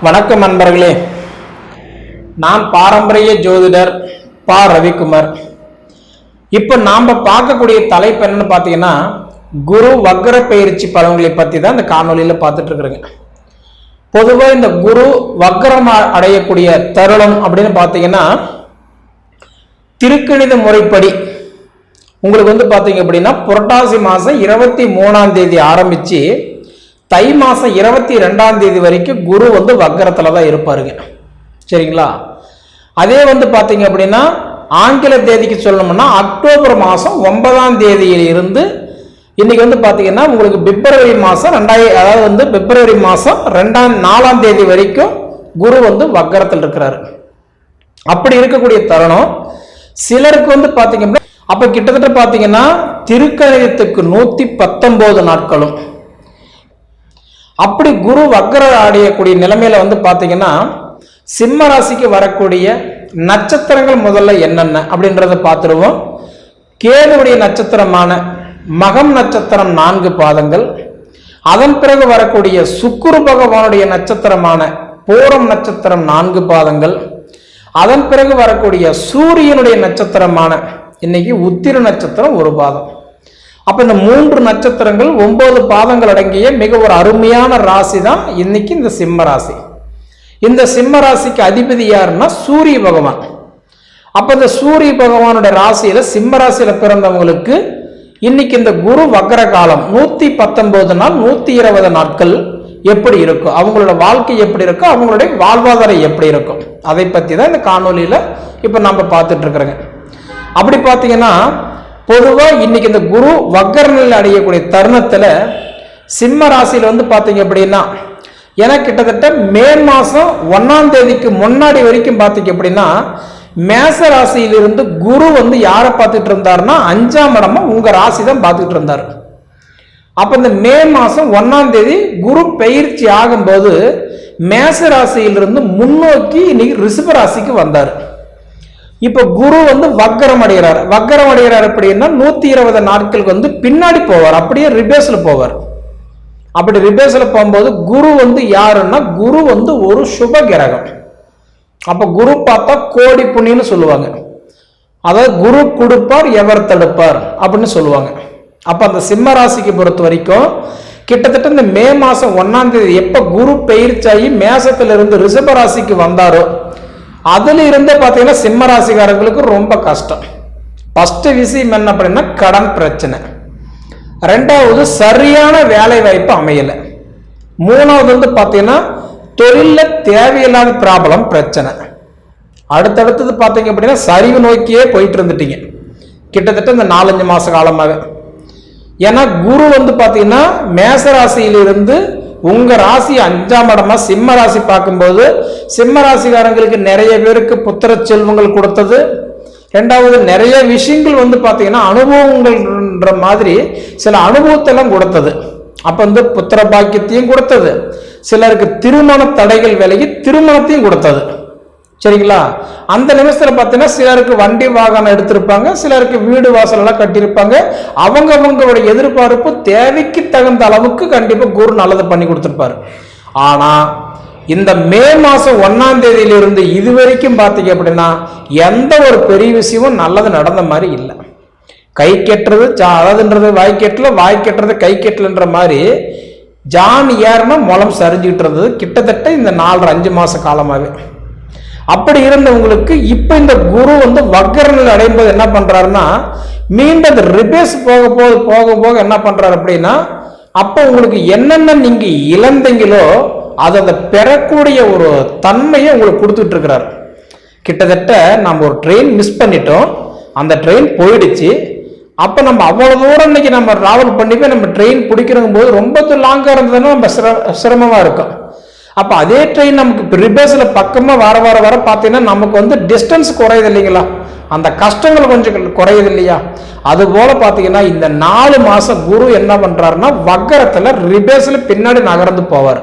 வணக்கம் நண்பர்களே, நான் பாரம்பரிய ஜோதிடர் பா ரவிக்குமார். இப்போ நாம் பார்க்கக்கூடிய தலைப்பு என்னன்னு பார்த்தீங்கன்னா, குரு வக்ர பயிற்சி பலன்களை பற்றி தான் இந்த காணொலியில் பார்த்துட்டு இருக்கிறேங்க. பொதுவாக இந்த குரு வக்ரம் அடையக்கூடிய தருணம் அப்படின்னு பார்த்தீங்கன்னா, திருக்கணித முறைப்படி உங்களுக்கு பார்த்தீங்க அப்படின்னா புரட்டாசி மாதம் 23ஆம் தேதி ஆரம்பித்து தை மாதம் 22ஆம் தேதி வரைக்கும் குரு வக்கரத்தில் தான் இருப்பாருங்க. சரிங்களா? அதே பார்த்தீங்க அப்படின்னா ஆங்கில தேதிக்கு சொல்லணும்னா அக்டோபர் மாதம் 9ஆம் தேதியில் இருந்து இன்னைக்கு பார்த்தீங்கன்னா உங்களுக்கு பிப்ரவரி மாதம் பிப்ரவரி மாதம் 4ஆம் தேதி வரைக்கும் குரு வக்கரத்தில் இருக்கிறாரு. அப்படி இருக்கக்கூடிய தருணம் சிலருக்கு பார்த்தீங்க அப்படின்னா அப்போ கிட்டத்தட்ட பார்த்தீங்கன்னா திருக்கணிதத்துக்கு 119 நாட்களும் அப்படி குரு வக்ர அடையக்கூடிய நிலைமையில பார்த்தீங்கன்னா சிம்ம ராசிக்கு வரக்கூடிய நட்சத்திரங்கள் முதல்ல என்னென்ன அப்படின்றத பார்த்துருவோம். கேதுவுடைய நட்சத்திரமான மகம் நட்சத்திரம் 4 பாதங்கள், அதன் பிறகு வரக்கூடிய சுக்கிர பகவானுடைய நட்சத்திரமான பூரம் நட்சத்திரம் 4 பாதங்கள், அதன் பிறகு வரக்கூடிய சூரியனுடைய நட்சத்திரமான இன்னைக்கு உத்திர நட்சத்திரம் 1 பாதம். அப்ப இந்த 3 நட்சத்திரங்கள் 9 பாதங்கள் அடங்கிய மிக ஒரு அருமையான ராசி தான் இன்னைக்கு இந்த சிம்ம ராசி. இந்த சிம்ம ராசிக்கு அதிபதி யாருன்னா சூரிய பகவான். அப்ப இந்த சூரிய பகவானுடைய ராசியில சிம்ம ராசியில பிறந்தவங்களுக்கு இன்னைக்கு இந்த குரு வக்ர காலம் 119 நாள் 120 நாட்கள் எப்படி இருக்கும், அவங்களோட வாழ்க்கை எப்படி இருக்கும், அவங்களுடைய வாழ்வாதாரம் எப்படி இருக்கும், அதை பத்தி தான் இந்த காணொலியில இப்ப நம்ம பார்த்துட்டு இருக்கிறோங்க. அப்படி பார்த்தீங்கன்னா பொதுவாக இன்னைக்கு இந்த குரு வக்ர நிலை அடையக்கூடிய தருணத்தில் சிம்ம ராசியில் பார்த்தீங்க அப்படின்னா எனக்கு கிட்டத்தட்ட மே மாதம் 1ஆம் தேதிக்கு முன்னாடி வரைக்கும் பார்த்தீங்க அப்படின்னா மேச ராசியிலிருந்து குரு யாரை பார்த்துட்டு இருந்தாருன்னா 5ஆம் இடமா உங்கள் ராசி தான் பார்த்துட்டு இருந்தார். அப்போ இந்த மே மாதம் 1ஆம் தேதி குரு பயிற்சி ஆகும்போது மேச ராசியிலிருந்து முன்னோக்கி இன்னைக்கு ரிஷப ராசிக்கு வந்தார். இப்ப குரு வக்கரம் அடைகிறார். வக்கரம் அடைகிறார் அப்படின்னா 120 நாட்களுக்கு பின்னாடி போவார், அப்படியே ரிபேஸ்ல போவார். அப்படி ரிபேஸ்ல போகும்போது குரு யாருன்னா குரு ஒரு சுப கிரகம். அப்ப குரு பார்த்தா கோடி புண்ணியன்னு சொல்லுவாங்க. அதாவது குரு கொடுப்பார் எவர் தடுப்பார் அப்படின்னு சொல்லுவாங்க. அப்ப அந்த சிம்ம ராசிக்கு பொறுத்த வரைக்கும் கிட்டத்தட்ட இந்த மே மாசம் 1ஆம் தேதி எப்ப குரு பயிற்சியாகி மேசத்துல இருந்து ரிஷப ராசிக்கு வந்தாரோ அதுல இருந்தே பார்த்தீங்கன்னா சிம்ம ராசிக்காரங்களுக்கு ரொம்ப கஷ்டம். ஃபர்ஸ்ட் விஷயம் என்ன அப்படின்னா கடன் பிரச்சனை, 2வது சரியான வேலை வாய்ப்பு அமையல, 3வது பார்த்தீங்கன்னா தொழில தேவையில்லாத ப்ராப்ளம் பிரச்சனை, அடுத்தடுத்தது பார்த்தீங்க அப்படின்னா சரிவு நோக்கியே போயிட்டு இருந்துட்டீங்க கிட்டத்தட்ட இந்த 4-5 மாச காலமாவே. ஏன்னா குரு பார்த்தீங்கன்னா மேச ராசியிலிருந்து உங்க ராசி 5ஆம் இடமா சிம்ம ராசி பார்க்கும்போது சிம்ம ராசிக்காரங்களுக்கு நிறைய பேருக்கு புத்திர செல்வங்கள் கொடுத்தது, 2வது நிறைய விஷயங்கள் பார்த்தீங்கன்னா அனுபவங்கள்ன்ற மாதிரி சில அனுபவத்தெல்லாம் கொடுத்தது. அப்ப புத்திர பாக்கியத்தையும் கொடுத்தது, சிலருக்கு திருமண தடைகள் விலகி திருமணத்தையும் கொடுத்தது. சரிங்களா? அந்த நிமிஷத்துல பார்த்தீங்கன்னா சிலருக்கு வண்டி வாகனம் எடுத்திருப்பாங்க, சிலருக்கு வீடு வாசல் எல்லாம் கட்டியிருப்பாங்க. அவங்களுடைய எதிர்பார்ப்பு தேவைக்கு தகுந்த அளவுக்கு கண்டிப்பா குரு நல்லது பண்ணி கொடுத்திருப்பாரு. ஆனா இந்த மே மாசம் 1ஆம் தேதியிலிருந்து இது வரைக்கும் பார்த்தீங்க அப்படின்னா எந்த ஒரு பெரிய விஷயமும் நல்லது நடந்த மாதிரி இல்லை. கை கெட்டுறது அதாவதுன்றது வாய் கெட்டல, வாய் கெட்டுறது கை கெட்டலன்ற மாதிரி ஜான் ஏறுனா முளம் சரிஞ்சுக்கிட்டு இருந்தது கிட்டத்தட்ட இந்த 4-5 மாச காலமாவே. அப்படி இருந்தவங்களுக்கு இப்ப இந்த குரு வக்ர நிலை அடையும் போது என்ன பண்றாருன்னா மீண்டும் ரிபேஸ் போக என்ன பண்றாரு அப்படின்னா அப்ப உங்களுக்கு என்னென்ன நீங்க இழந்தீங்களோ அதை பெறக்கூடிய ஒரு தன்மையை உங்களுக்கு கொடுத்துட்டு இருக்கிறார். கிட்டத்தட்ட நம்ம ஒரு ட்ரெயின் மிஸ் பண்ணிட்டோம், அந்த ட்ரெயின் போயிடுச்சு. அப்ப நம்ம அவ்வளவு தூரம் இன்னைக்கு நம்ம டிராவல் பண்ணி போய் நம்ம ட்ரெயின் பிடிக்கிறங்கும் போது ரொம்ப லாங்கா இருந்ததுன்னா நம்ம சிரமமா இருக்கும். அப்ப அதே ட்ரெயின் நமக்கு ரிபேஸ்ல பக்கமா வர பார்த்தீங்கன்னா நமக்கு டிஸ்டன்ஸ் குறையுது இல்லைங்களா, அந்த கஷ்டங்கள் கொஞ்சம் குறையுது இல்லையா. அது போல பார்த்தீங்கன்னா இந்த 4 மாசம் குரு என்ன பண்றாருன்னா வக்கரத்துல ரிபேஸ்ல பின்னாடி நகர்ந்து போவார்.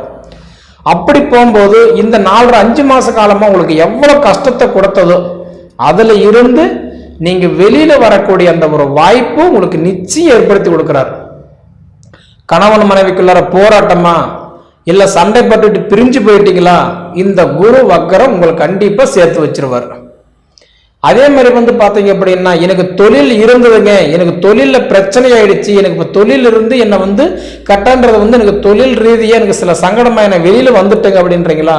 அப்படி போகும்போது இந்த 4-5 மாச காலமா உங்களுக்கு எவ்வளவு கஷ்டத்தை கொடுத்ததோ அதுல இருந்து நீங்க வெளியில வரக்கூடிய அந்த ஒரு வாய்ப்பு உங்களுக்கு நிச்சயம் ஏற்படுத்தி கொடுக்கிறார். கணவன் மனைவிக்குள்ளார போராட்டமா இல்ல சண்டை பட்டுட்டு பிரிஞ்சு போயிட்டீங்களா, இந்த குரு வக்கரம் உங்களை கண்டிப்பா சேர்த்து வச்சிருவார். அதே மாதிரி வந்து பாத்தீங்க அப்படின்னா, எனக்கு தொழில் இருந்ததுங்க, எனக்கு தொழில பிரச்சனை ஆயிடுச்சு, எனக்கு இப்போ தொழில் இருந்து என்னை வந்து கட்டன்றது வந்து எனக்கு தொழில் ரீதியாக எனக்கு சில சங்கடமா என்ன வெளியில வந்துட்டுங்க அப்படின்றீங்களா,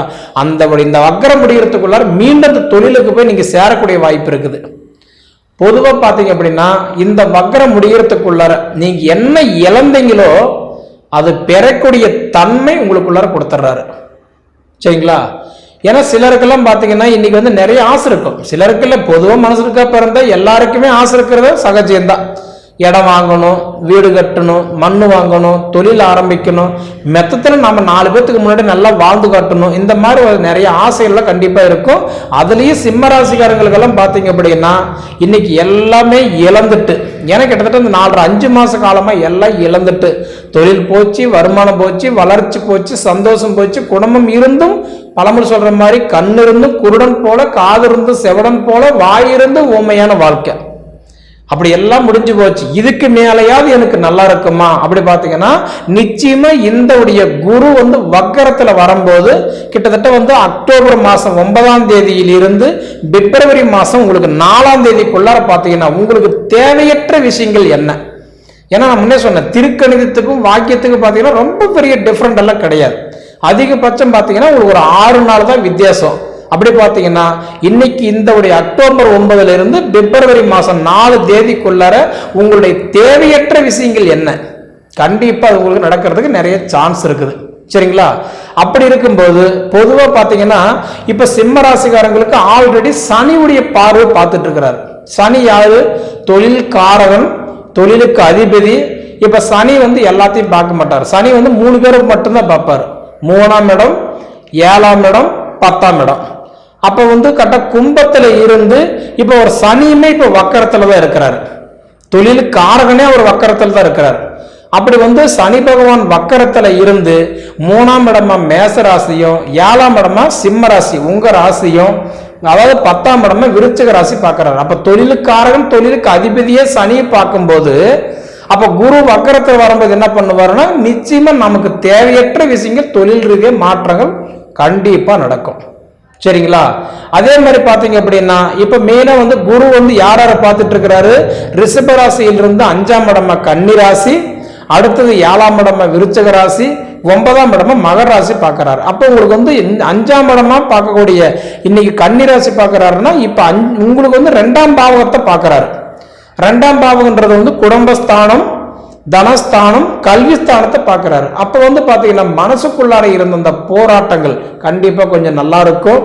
இந்த வக்கரம் முடிகிறதுக்குள்ளார மீண்டும் அந்த தொழிலுக்கு போய் நீங்க சேரக்கூடிய வாய்ப்பு இருக்குது. பொதுவாக பார்த்தீங்க அப்படின்னா, இந்த வக்கரம் முடிகிறதுக்குள்ளார நீங்க என்ன இழந்தீங்களோ அது பெறக்கூடிய தன்மை உங்களுக்குள்ளார கொடுத்துட்றாரு. சரிங்களா? ஏன்னா சிலருக்கெல்லாம் பார்த்தீங்கன்னா இன்னைக்கு வந்து நிறைய ஆசை இருக்கும். சிலருக்கு இல்லை, பொதுவாக மனசுக்கா பிறந்த எல்லாருக்குமே ஆசை இருக்கிறத சகஜம்தான். இடம் வாங்கணும், வீடு கட்டணும், மண் வாங்கணும், தொழில் ஆரம்பிக்கணும், மெத்தத்தில் நம்ம 4 பேத்துக்கு முன்னாடி நல்லா வாழ்ந்து காட்டணும், இந்த மாதிரி நிறைய ஆசைகள்லாம் கண்டிப்பாக இருக்கும். அதுலேயும் சிம்ம ராசிக்காரங்களுக்கெல்லாம் பார்த்தீங்க அப்படின்னா இன்னைக்கு எல்லாமே இழந்துட்டு, ஏன்னா கிட்டத்தட்ட இந்த 4-5 மாத காலமாக எல்லாம் இழந்துட்டு, தொழில் போச்சு, வருமானம் போச்சு, வளர்ச்சி போச்சு, சந்தோஷம் போச்சு, குடும்பம் இருந்தும் பழமொழி சொல்ற மாதிரி கண்ணு இருந்தும் குருடன் போல, காது இருந்தும் செவடன் போல, வாயிருந்து ஊமையான வாழ்க்கை, அப்படி எல்லாம் முடிஞ்சு போச்சு. இதுக்கு மேலையாவது எனக்கு நல்லா இருக்குமா அப்படி பார்த்தீங்கன்னா, நிச்சயமா இந்த உடைய குரு வந்து வக்கரத்துல வரும்போது கிட்டத்தட்ட வந்து அக்டோபர் மாசம் 9ஆம் தேதியிலிருந்து பிப்ரவரி மாசம் உங்களுக்கு 4ஆம் தேதிக்குள்ளார பார்த்தீங்கன்னா உங்களுக்கு தேவையற்ற விஷயங்கள் என்ன. ஏன்னா நான் முன்னே சொன்னேன், திருக்கணிதத்துக்கும் வாக்கியத்துக்கும் பார்த்தீங்கன்னா ரொம்ப பெரிய டிஃப்ரெண்ட் எல்லாம் கிடையாது. அதிகபட்சம் பார்த்தீங்கன்னா உங்களுக்கு ஒரு 6 நாள் தான் வித்தியாசம். அப்படி பார்த்தீங்கன்னா இன்னைக்கு இந்த அக்டோபர் 9 இருந்து பிப்ரவரி மாசம் 4 தேதிக்குள்ளார உங்களுடைய தேவையற்ற விஷயங்கள் என்ன, கண்டிப்பா அது உங்களுக்கு நடக்கிறதுக்கு நிறைய சான்ஸ் இருக்குது. சரிங்களா? அப்படி இருக்கும்போது பொதுவா பார்த்தீங்கன்னா இப்ப சிம்ம ராசிக்காரங்களுக்கு ஆல்ரெடி சனியுடைய பார்வை பார்த்துட்டு இருக்கிறார். சனி யாரு? தொழில் காரகன், தொழிலுக்கு அதிபதி. இப்ப சனி வந்து எல்லாத்தையும் பார்க்க மாட்டார். சனி வந்து 3 பேருக்கு மட்டும்தான் பார்ப்பார். 3ஆம் இடம், 7ஆம் இடம், 10ஆம் இடம். அப்ப வந்து கரெக்டா கும்பத்துல இருந்து இப்ப ஒரு சனியுமே இப்ப வக்கரத்துல தான் இருக்கிறார். தொழில் காரகனே ஒரு வக்கரத்துல தான் இருக்கிறார். அப்படி வந்து சனி பகவான் வக்கரத்துல இருந்து 3ஆம் இடமா மேச ராசியும், 7ஆம் இடமா சிம்ம ராசி உங்க ராசியும், அதாவது 10ஆம் இடமா விருச்சிக ராசி பார்க்கிறார். அப்ப தொழிலுக்காரகன், தொழிலுக்கு அதிபதியே சனியை பார்க்கும்போது அப்ப குரு வக்கரத்தில் வரும்போது என்ன பண்ணுவாருன்னா, நிச்சயமா நமக்கு தேவையற்ற விஷயங்கள் தொழில் ரீதிய மாற்றங்கள் கண்டிப்பா நடக்கும். சரிங்களா? அதே மாதிரி பாத்தீங்க அப்படின்னா இப்ப மெயினா வந்து குரு வந்து யார பார்த்துட்டு இருக்கிறாரு? ரிஷப ராசியிலிருந்து 5ஆம் இடமா கன்னி ராசி, அடுத்தது 7ஆம் இடமா விருச்சிக ராசி, 9ஆம் இடமா மகர ராசி பார்க்கிறாரு. அப்ப உங்களுக்கு வந்து 5ஆம் இடமா பார்க்கக்கூடிய இன்னைக்கு கன்னி ராசி பார்க்கிறாருன்னா இப்ப உங்களுக்கு வந்து 2ஆம் பாவகத்தை பார்க்கிறாரு. 2ஆம் பாவகன்றது வந்து குடும்பஸ்தானம், தனஸ்தானம், கல்வி ஸ்தானத்தை பார்க்கிறாரு. அப்ப வந்து பாத்தீங்கன்னா மனசுக்குள்ளார இருந்த அந்த போராட்டங்கள் கண்டிப்பா கொஞ்சம் நல்லா இருக்கும்.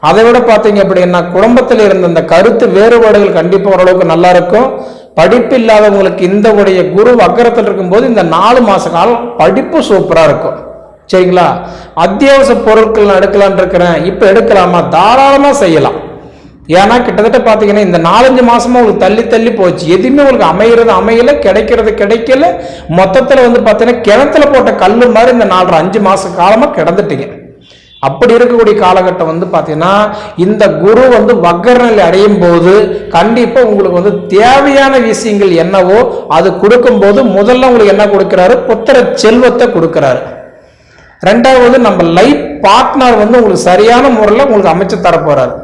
அதை விட பாத்தீங்க அப்படின்னா குடும்பத்தில் இருந்த அந்த கருத்து வேறுபாடுகள் கண்டிப்பா ஓரளவுக்கு நல்லா இருக்கும். படிப்பு இல்லாதவங்களுக்கு இந்த உடைய குரு வக்கரத்தில் இருக்கும்போது இந்த 4 மாச காலம் படிப்பு சூப்பரா இருக்கும். சரிங்களா? அத்தியாவசிய பொருட்கள் எடுக்கலான் இருக்கிறேன், இப்ப எடுக்கலாமா? தாராளமா செய்யலாம். ஏன்னா கிட்டத்தட்ட பாத்தீங்கன்னா இந்த 4-5 மாசமா உங்களுக்கு தள்ளி தள்ளி போச்சு, எதுவுமே உங்களுக்கு அமையல, கிடைக்கல. மொத்தத்துல வந்து பாத்தீங்கன்னா கிணத்துல போட்ட கல்லு மாதிரி இந்த 4-5 மாச காலமா கிடந்துட்டீங்க. அப்படி இருக்கக்கூடிய காலகட்டம் வந்து பாத்தீங்கன்னா இந்த குரு வந்து வக்கர நிலை அடையும் போது கண்டிப்பா உங்களுக்கு வந்து தேவையான விஷயங்கள் என்னவோ அது கொடுக்கும் போது முதல்ல உங்களுக்கு என்ன கொடுக்கிறாரு? புத்திர செல்வத்தை கொடுக்கிறாரு. 2வது நம்ம லைஃப் பார்ட்னர் வந்து உங்களுக்கு சரியான முறையில் உங்களுக்கு அமைச்சு தர போறாரு.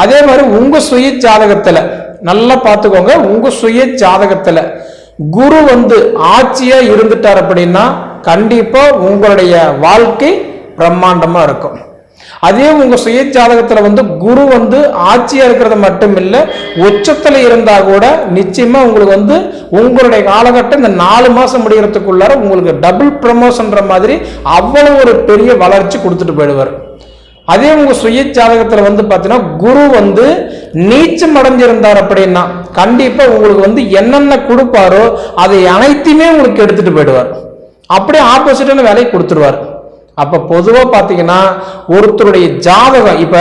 அதே மாதிரி உங்க சுய ஜாதகத்துல நல்லா பார்த்துக்கோங்க, உங்க சுய ஜாதகத்துல குரு வந்து ஆட்சியா இருந்துட்டார் அப்படின்னா கண்டிப்பா உங்களுடைய வாழ்க்கை பிரம்மாண்டமா இருக்கும். அதே உங்க சுய ஜாதகத்துல வந்து குரு வந்து ஆட்சியா இருக்கிறது மட்டும் இல்ல, உச்சத்துல இருந்தா கூட நிச்சயமா உங்களுக்கு வந்து உங்களுடைய காலகட்டம் இந்த 4 மாசம் முடிகிறதுக்குள்ளார உங்களுக்கு டபுள் ப்ரமோஷன்ற மாதிரி அவ்வளவு ஒரு பெரிய வளர்ச்சி கொடுத்துட்டு போயிடுவார். அதே உங்க சுய ஜாதகத்துல வந்து பாத்தீங்கன்னா குரு வந்து நீச்சம் அடைஞ்சிருந்தார் அப்படின்னா கண்டிப்பா உங்களுக்கு வந்து என்னென்ன கொடுப்பாரோ அதை அனைத்தையுமே உங்களுக்கு எடுத்துட்டு போயிடுவார். அப்படியே ஆப்போசிட்டான வேலையை கொடுத்துருவார். அப்ப பொதுவா பாத்தீங்கன்னா ஒருத்தருடைய ஜாதகம், இப்ப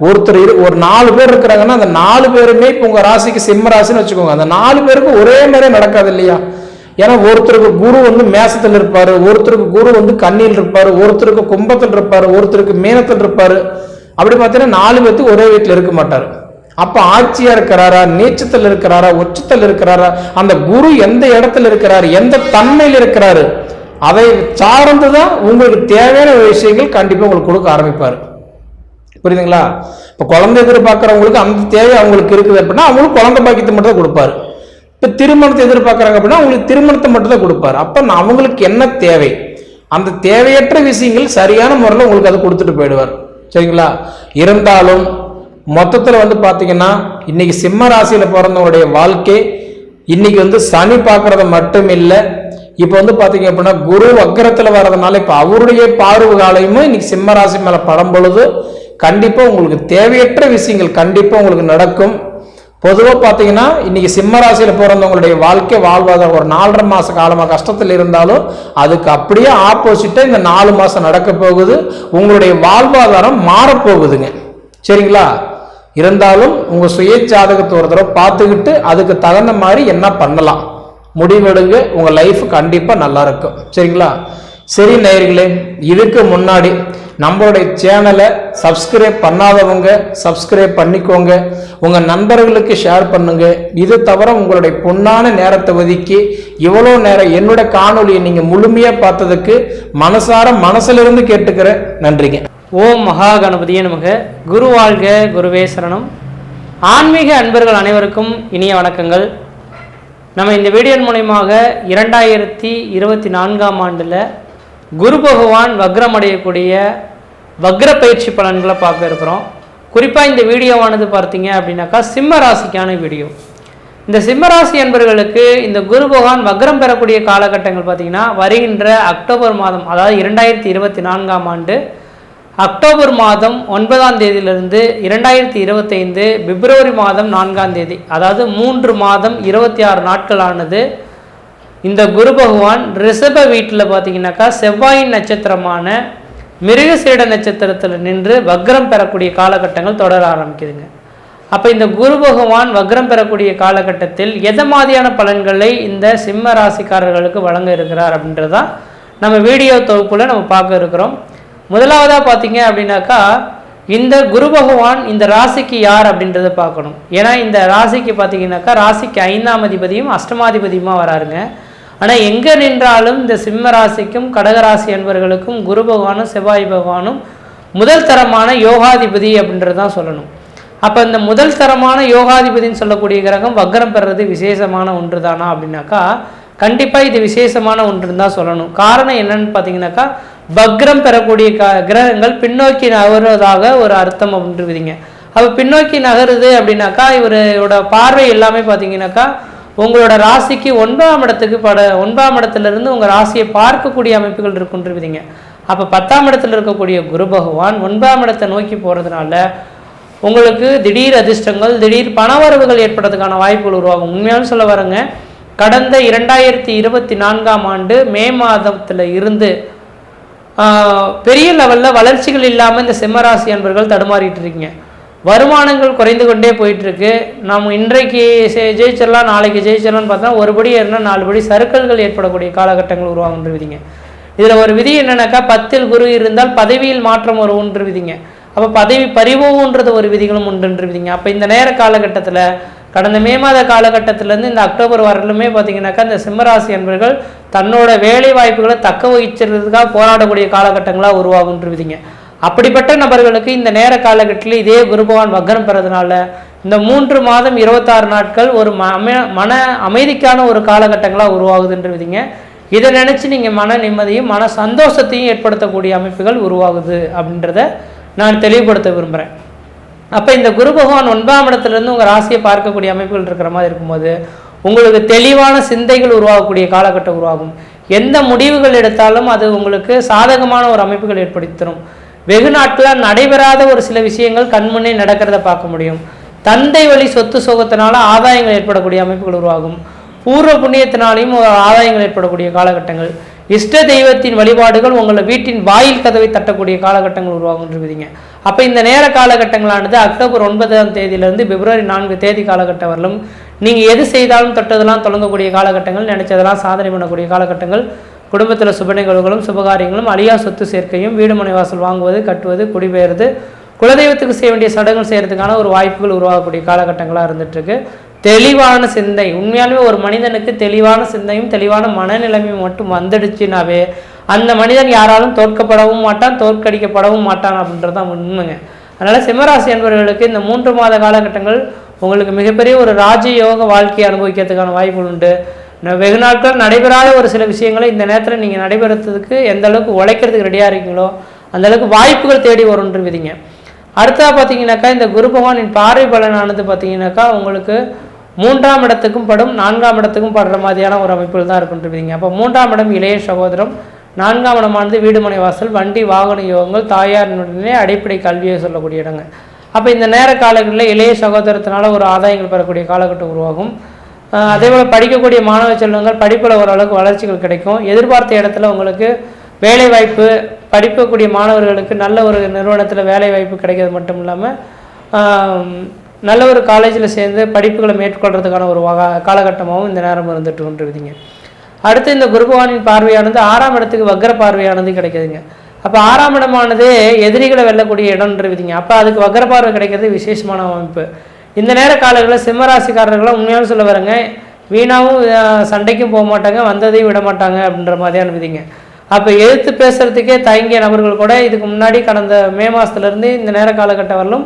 ஒருத்தர் ஒரு 4 பேர் இருக்கிறாங்கன்னா அந்த 4 பேருமே இப்ப உங்க ராசிக்கு சிம்ம ராசின்னு வச்சுக்கோங்க, அந்த 4 பேருக்கு ஒரே மாதிரி நடக்காது இல்லையா? ஏன்னா ஒருத்தருக்கு குரு வந்து மேசத்தில் இருப்பாரு, ஒருத்தருக்கு குரு வந்து கண்ணியில் இருப்பாரு, ஒருத்தருக்கு கும்பத்தில் இருப்பாரு, ஒருத்தருக்கு மீனத்தில் இருப்பாரு. அப்படி பார்த்தீங்கன்னா 4 பேருக்கு ஒரே வீட்டில் இருக்க மாட்டாரு. அப்ப ஆட்சியா இருக்கிறாரா, நீச்சத்தில் இருக்கிறாரா, உச்சத்தில் இருக்கிறாரா, அந்த குரு எந்த இடத்துல இருக்கிறாரு, எந்த தன்மையில் இருக்கிறாரு, அதை சார்ந்துதான் உங்களுக்கு தேவையான விஷயங்கள் கண்டிப்பா உங்களுக்கு கொடுக்க ஆரம்பிப்பாரு. புரியுதுங்களா? இப்ப குழந்தை எதிர்பார்க்கறவங்களுக்கு அந்த தேவை அவங்களுக்கு இருக்குது அப்படின்னா அவங்களுக்கு குழந்தை பாக்கியத்தை மட்டும் தான் கொடுப்பாரு. இப்ப திருமணத்தை எதிர்பார்க்கறாங்க அப்படின்னா அவங்களுக்கு திருமணத்தை மட்டும் தான் கொடுப்பாரு. அப்ப அவங்களுக்கு என்ன தேவை, அந்த தேவையற்ற விஷயங்கள் சரியான முறையில் உங்களுக்கு அதை கொடுத்துட்டு போயிடுவார். சரிங்களா? இருந்தாலும் மொத்தத்தில் பாத்தீங்கன்னா இன்னைக்கு சிம்ம ராசியில பிறந்தவங்களுடைய வாழ்க்கை இன்னைக்கு சனி பார்க்கறது மட்டும் இல்லை, இப்ப பாத்தீங்க அப்படின்னா குரு வக்கரத்துல வர்றதுனால இப்ப அவருடைய பார்வை காலையுமே இன்னைக்கு சிம்ம ராசி மேல படம் பொழுது கண்டிப்பா உங்களுக்கு தேவையற்ற விஷயங்கள் கண்டிப்பா உங்களுக்கு நடக்கும். பொதுவாக பார்த்தீங்கன்னா இன்னைக்கு சிம்ம ராசியில் பிறந்தவங்களுடைய வாழ்க்கை வாழ்வாதாரம் ஒரு 4.5 மாச காலமாக கஷ்டத்தில் இருந்தாலும் அதுக்கு அப்படியே ஆப்போசிட்டா இந்த 4 மாசம் நடக்க போகுது. உங்களுடைய வாழ்வாதாரம் மாறப்போகுதுங்க. சரிங்களா? இருந்தாலும் உங்க சுய ஜாதகத்தை ஒரு தடவை பார்த்துக்கிட்டு அதுக்கு தகுந்த மாதிரி என்ன பண்ணலாம் முடிவெடுங்க. உங்க லைஃப் கண்டிப்பா நல்லா இருக்கும். சரிங்களா? சரி நேயர்களே, இதுக்கு முன்னாடி நம்மளுடைய சேனலை சப்ஸ்கிரைப் பண்ணாதவங்க சப்ஸ்கிரைப் பண்ணிக்கோங்க, உங்க நண்பர்களுக்கு ஷேர் பண்ணுங்க. இது தவிர உங்களுடைய பொன்னான நேரத்தை ஒதுக்கி இவ்வளோ நேரம் என்னோட காணொலியை நீங்க முழுமையா பார்த்ததுக்கு மனசிலிருந்து கேட்டுக்கிறேன். நன்றிங்க. ஓம் மகா கணபதியே நமக. குரு வாழ்க, குருவே சரணம். ஆன்மீக அன்பர்கள் அனைவருக்கும் இனிய வணக்கங்கள். நம்ம இந்த வீடியோ மூலமாக 2024ஆம் ஆண்டில் குரு பகவான் வக்ரம் அடையக்கூடிய வக்ர பயிற்சி பலன்களை பார்க்க இருக்கிறோம். குறிப்பாக இந்த வீடியோவானது பார்த்தீங்க அப்படின்னாக்கா சிம்ம ராசிக்கான வீடியோ. இந்த சிம்ம ராசி அன்பர்களுக்கு இந்த குரு பகவான் வக்ரம் பெறக்கூடிய காலகட்டங்கள் பார்த்தீங்கன்னா வருகின்ற அக்டோபர் மாதம், அதாவது 2024ஆம் ஆண்டு அக்டோபர் மாதம் 9ஆம் தேதியிலிருந்து 2025 பிப்ரவரி மாதம் 4ஆம் தேதி, அதாவது 3 மாதம் 26 நாட்களானது இந்த குரு பகவான் ரிஷப வீட்டில் பார்த்தீங்கன்னாக்கா செவ்வாயின் நட்சத்திரமான மிருகசீட நட்சத்திரத்தில் நின்று வக்ரம் பெறக்கூடிய காலகட்டங்கள் தொடர ஆரம்பிக்குதுங்க. அப்போ இந்த குரு பகவான் வக்ரம் பெறக்கூடிய காலகட்டத்தில் எதை மாதிரியான பலன்களை இந்த சிம்ம ராசிக்காரர்களுக்கு வழங்க இருக்கிறார் அப்படின்றதான் நம்ம வீடியோ தொகுப்புல நம்ம பார்க்க இருக்கிறோம். முதலாவதாக பார்த்தீங்க அப்படின்னாக்கா இந்த குரு பகவான் இந்த ராசிக்கு யார் அப்படின்றத பார்க்கணும். ஏன்னா இந்த ராசிக்கு பார்த்தீங்கன்னாக்கா ராசிக்கு 5ஆம் அதிபதியும் அஷ்டமாதிபதியுமா வராருங்க. ஆனால் எங்கே நின்றாலும் இந்த சிம்ம ராசிக்கும் கடகராசி என்பவர்களுக்கும் குரு பகவானும் செவ்வாய் பகவானும் முதல் தரமான யோகாதிபதி அப்படின்றதான் சொல்லணும். அப்போ இந்த முதல் தரமான யோகாதிபதினு சொல்லக்கூடிய கிரகம் வக்ரம் பெறுறது விசேஷமான ஒன்று தானா அப்படின்னாக்கா கண்டிப்பாக இது விசேஷமான ஒன்றுன்னு தான் சொல்லணும். காரணம் என்னன்னு பார்த்தீங்கன்னாக்கா வக்ரம் பெறக்கூடிய கிரகங்கள் பின்னோக்கி நகருவதாக ஒரு அர்த்தம் அப்படின்ட்டு விதிங்க. அப்போ பின்னோக்கி நகருது அப்படின்னாக்கா இவரோட பார்வை எல்லாமே பார்த்தீங்கன்னாக்கா உங்களோட ராசிக்கு 9ஆம் இடத்துக்கு 9ஆம் இடத்துலேருந்து உங்கள் ராசியை பார்க்கக்கூடிய அமைப்புகள் இருக்குன்று விதிங்க. அப்போ 10ஆம் இடத்துல இருக்கக்கூடிய குரு பகவான் 9ஆம் இடத்தை நோக்கி போகிறதுனால உங்களுக்கு திடீர் அதிர்ஷ்டங்கள், திடீர் பணவரவுகள் ஏற்படுறதுக்கான வாய்ப்புகள் உருவாகும். உண்மையான சொல்ல வரங்க, கடந்த 2024ஆம் ஆண்டு மே மாதத்தில் இருந்து பெரிய லெவலில் வளர்ச்சிகள் இல்லாமல் இந்த சிம்மராசி அன்பர்கள் தடுமாறிட்டு இருக்கீங்க. வருமானங்கள் குறைந்து கொண்டே போயிட்டுருக்கு. நம்ம இன்றைக்கு ஜெயிச்சிடலாம் நாளைக்கு ஜெயிச்சிடலாம்னு பார்த்தா ஒருபடி ஏறினா 4 படி சறுக்கல்கள் ஏற்படக்கூடிய காலகட்டங்கள் உருவாகுன்ற விதிங்க. இதில் ஒரு விதி என்னன்னாக்கா 10இல் குரு இருந்தால் பதவியில் மாற்றம் ஒரு ஒன்று விதிங்க. அப்போ பதவி பறிவோன்றது ஒரு விதிகளும் உண்டு விதிங்க. அப்போ இந்த நேர காலகட்டத்தில் கடந்த மே மாத காலகட்டத்திலேருந்து இந்த அக்டோபர் வரலுமே பார்த்தீங்கன்னாக்கா இந்த சிம்மராசி என்பவர்கள் தன்னோட வேலை வாய்ப்புகளை தக்க வகிக்கிறதுக்காக போராடக்கூடிய காலகட்டங்களாக உருவாகுன்ற விதிங்க. அப்படிப்பட்ட நபர்களுக்கு இந்த நேர காலகட்டத்தில் இதே குரு பகவான் வக்ரம் பெறதுனால இந்த 3 மாதம் 26 நாட்கள் ஒரு மன அமைதிக்கான ஒரு காலகட்டங்களாக உருவாகுதுன்ற விதிங்க. இதை நினச்சி நீங்கள் மன நிம்மதியும் மன சந்தோஷத்தையும் ஏற்படுத்தக்கூடிய அமைப்புகள் உருவாகுது அப்படின்றத நான் தெளிவுபடுத்த விரும்புகிறேன். அப்போ இந்த குரு பகவான் 9ஆம் இடத்துலேருந்து உங்கள் ராசியை பார்க்கக்கூடிய அமைப்புகள் இருக்கிற மாதிரி இருக்கும்போது உங்களுக்கு தெளிவான சிந்தைகள் உருவாகக்கூடிய காலகட்டம் உருவாகும். எந்த முடிவுகள் எடுத்தாலும் அது உங்களுக்கு சாதகமான ஒரு அமைப்புகள் ஏற்படுத்தி தரும். வெகு நாட்களாக நடைபெறாத ஒரு சில விஷயங்கள் கண்முன்னே நடக்கிறத பார்க்க முடியும். தந்தை வழி சொத்து சோகத்தினால ஆதாயங்கள் ஏற்படக்கூடிய அமைப்புகள் உருவாகும். பூர்வ புண்ணியத்தினாலையும் ஒரு ஆதாயங்கள் ஏற்படக்கூடிய காலகட்டங்கள். இஷ்ட தெய்வத்தின் வழிபாடுகள் உங்களை வீட்டின் வாயில் கதவை தட்டக்கூடிய காலகட்டங்கள் உருவாகுன்றீங்க. அப்போ இந்த நேர காலகட்டங்களானது அக்டோபர் 9ஆம் தேதியிலிருந்து பிப்ரவரி 4 தேதி காலகட்டம் வரலும் நீங்கள் எது செய்தாலும் தொட்டதெல்லாம் தொடங்கக்கூடிய காலகட்டங்கள், நினைச்சதெல்லாம் சாதனை பண்ணக்கூடிய காலகட்டங்கள், குடும்பத்தில் சுப நிகழ்வுகளும் சுபகாரியங்களும், அழியா சொத்து சேர்க்கையும், வீடு மனை வாசல் வாங்குவது, கட்டுவது, குடிபெயர்வது, குலதெய்வத்துக்கு செய்ய வேண்டிய சடங்குகள் செய்கிறதுக்கான ஒரு வாய்ப்புகள் உருவாகக்கூடிய காலகட்டங்களாக இருந்துகிட்ருக்கு. தெளிவான சிந்தை, உண்மையாலுமே ஒரு மனிதனுக்கு தெளிவான சிந்தையும் தெளிவான மனநிலைமையும் மட்டும் வந்துடுச்சுனாவே அந்த மனிதன் யாராலும் தோற்கப்படவும் மாட்டான், தோற்கடிக்கப்படவும் மாட்டான் அப்படின்றது தான் உண்மைங்க. அதனால் சிம்மராசி என்பவர்களுக்கு இந்த 3 மாத காலகட்டங்கள் உங்களுக்கு மிகப்பெரிய ஒரு ராஜயோக வாழ்க்கையை அனுபவிக்கிறதுக்கான வாய்ப்புகள் உண்டு. வெகு நாட்கள் நடைபெறாத ஒரு சில விஷயங்களை இந்த நேரத்தில் நீங்கள் நடைபெறத்துக்கு எந்த அளவுக்கு உழைக்கிறதுக்கு ரெடியாக இருக்கீங்களோ அந்த அளவுக்கு வாய்ப்புகள் தேடி வரும்ன்று விதிங்க. அடுத்ததாக பார்த்தீங்கன்னாக்கா இந்த குரு பகவானின் பார்வை பலனானது பார்த்தீங்கன்னாக்கா உங்களுக்கு 3ஆம் இடத்துக்கும் படும் 4ஆம் இடத்துக்கும் படுற மாதிரியான ஒரு அமைப்புகள் தான் இருக்குன்றீங்க. அப்போ 3ஆம் இடம் இளைய சகோதரம், 4ஆம் இடமானது வீடுமனை வாசல், வண்டி வாகன யோகங்கள், தாயாரினுடனே அடிப்படை கல்வியை சொல்லக்கூடிய இடங்க. அப்போ இந்த நேர காலங்களில் இளைய சகோதரத்தினால ஒரு ஆதாயங்கள் பெறக்கூடிய காலகட்டம் உருவாகும். அதேபோல் படிக்கக்கூடிய மாணவ செல்வங்கள் படிப்பில் ஓரளவுக்கு வளர்ச்சிகள் கிடைக்கும். எதிர்பார்த்த இடத்துல உங்களுக்கு வேலை வாய்ப்பு, படிக்கக்கூடிய மாணவர்களுக்கு நல்ல ஒரு நிறுவனத்தில் வேலை வாய்ப்பு கிடைக்கிறது மட்டும் இல்லாமல் நல்ல ஒரு காலேஜில் சேர்ந்து படிப்புகளை மேற்கொள்கிறதுக்கான ஒரு காலகட்டமாகவும் இந்த நேரம் இருந்துட்டு கொண்டிருக்குதுங்க. அடுத்து இந்த குரு பகவானின் பார்வையானது 6ஆம் இடத்துக்கு வக்ர பார்வையானது கிடைக்குதுங்க. அப்போ 6ஆம் இடமானது எதிரிகளை வெல்லக்கூடிய இடம்ன்றதுங்க. அப்போ அதுக்கு வக்ர பார்வை கிடைக்கிறது விசேஷமான அமைப்பு. இந்த நேர காலங்களில் சிம்மராசிக்காரர்களாம் உண்மையான சொல்ல வரங்க, வீணாவும் சண்டைக்கும் போக மாட்டாங்க, வந்ததையும் விட மாட்டாங்க அப்படின்ற மாதிரியான விதிங்க. அப்போ எதிர்த்து பேசுகிறதுக்கே தயங்கிய நபர்கள் கூட இதுக்கு முன்னாடி கடந்த மே மாதத்துலேருந்து இந்த நேர காலகட்டம் வரலும்